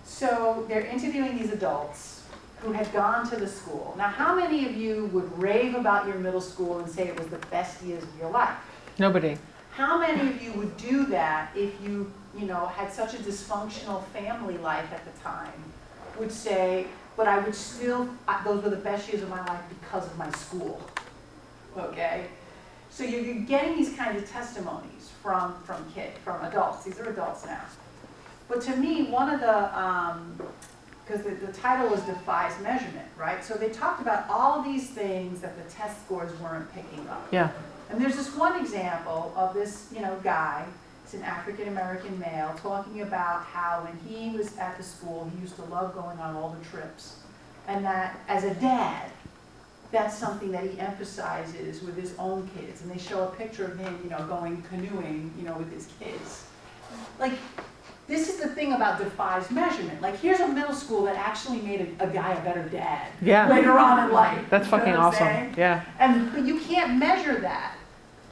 So they're interviewing these adults who had gone to the school. Now, how many of you would rave about your middle school and say it was the best years of your life? Nobody. How many of you would do that if you had such a dysfunctional family life at the time? Would say, but I would still, those were the best years of my life because of my school, okay? So you're getting these kinds of testimonies from adults. These are adults now. But to me, one of the, because the title was Defies Measurement, right? So they talked about all these things that the test scores weren't picking up. Yeah. And there's this one example of this, guy, it's an African-American male, talking about how when he was at the school, he used to love going on all the trips. And that, as a dad, that's something that he emphasizes with his own kids. And they show a picture of him, going canoeing, with his kids. Like, this is the thing about Defies Measurement. Like, here's a middle school that actually made a guy a better dad later on in life. That's fucking awesome. Saying? Yeah. But you can't measure that.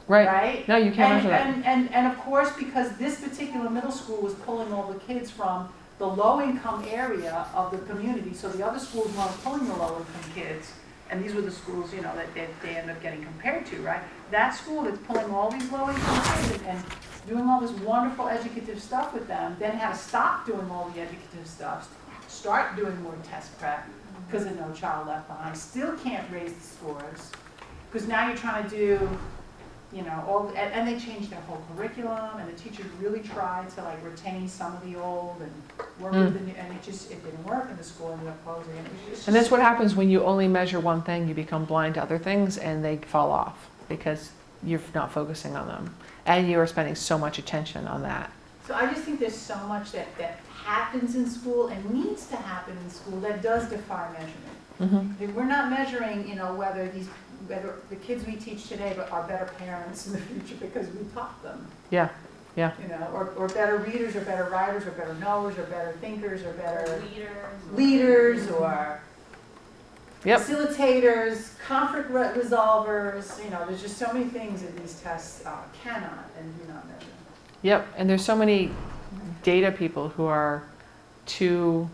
Right. Right? No, you can't measure that. And of course, because this particular middle school was pulling all the kids from the low-income area of the community, so the other schools weren't pulling the low-income kids, and these were the schools, that they end up getting compared to, right? That school that's pulling all these low-income kids and doing all this wonderful educative stuff with them, then had to stop doing all the educative stuff, start doing more test prep, because of No Child Left Behind. Still can't raise the scores, because now you're trying to do, and they changed their whole curriculum, and the teachers really tried to retain some of the old and work with the new, and it didn't work, and the school ended up closing. And that's what happens when you only measure one thing. You become blind to other things, and they fall off because you're not focusing on them, and you are spending so much attention on that. So I just think there's so much that happens in school and needs to happen in school that does defy measurement. Mm-hmm. We're not measuring, whether the kids we teach today are better parents in the future because we taught them. Yeah. Yeah. Or better readers, or better writers, or better knowers, or better thinkers, or better Leaders. or Yep. facilitators, conflict resolvers. There's just so many things that these tests cannot and do not measure. Yep. And there's so many data people who are too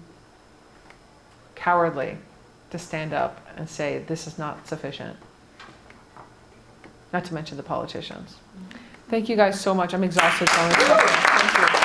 cowardly to stand up and say this is not sufficient. Not to mention the politicians. Thank you guys so much. I'm exhausted. Thank you.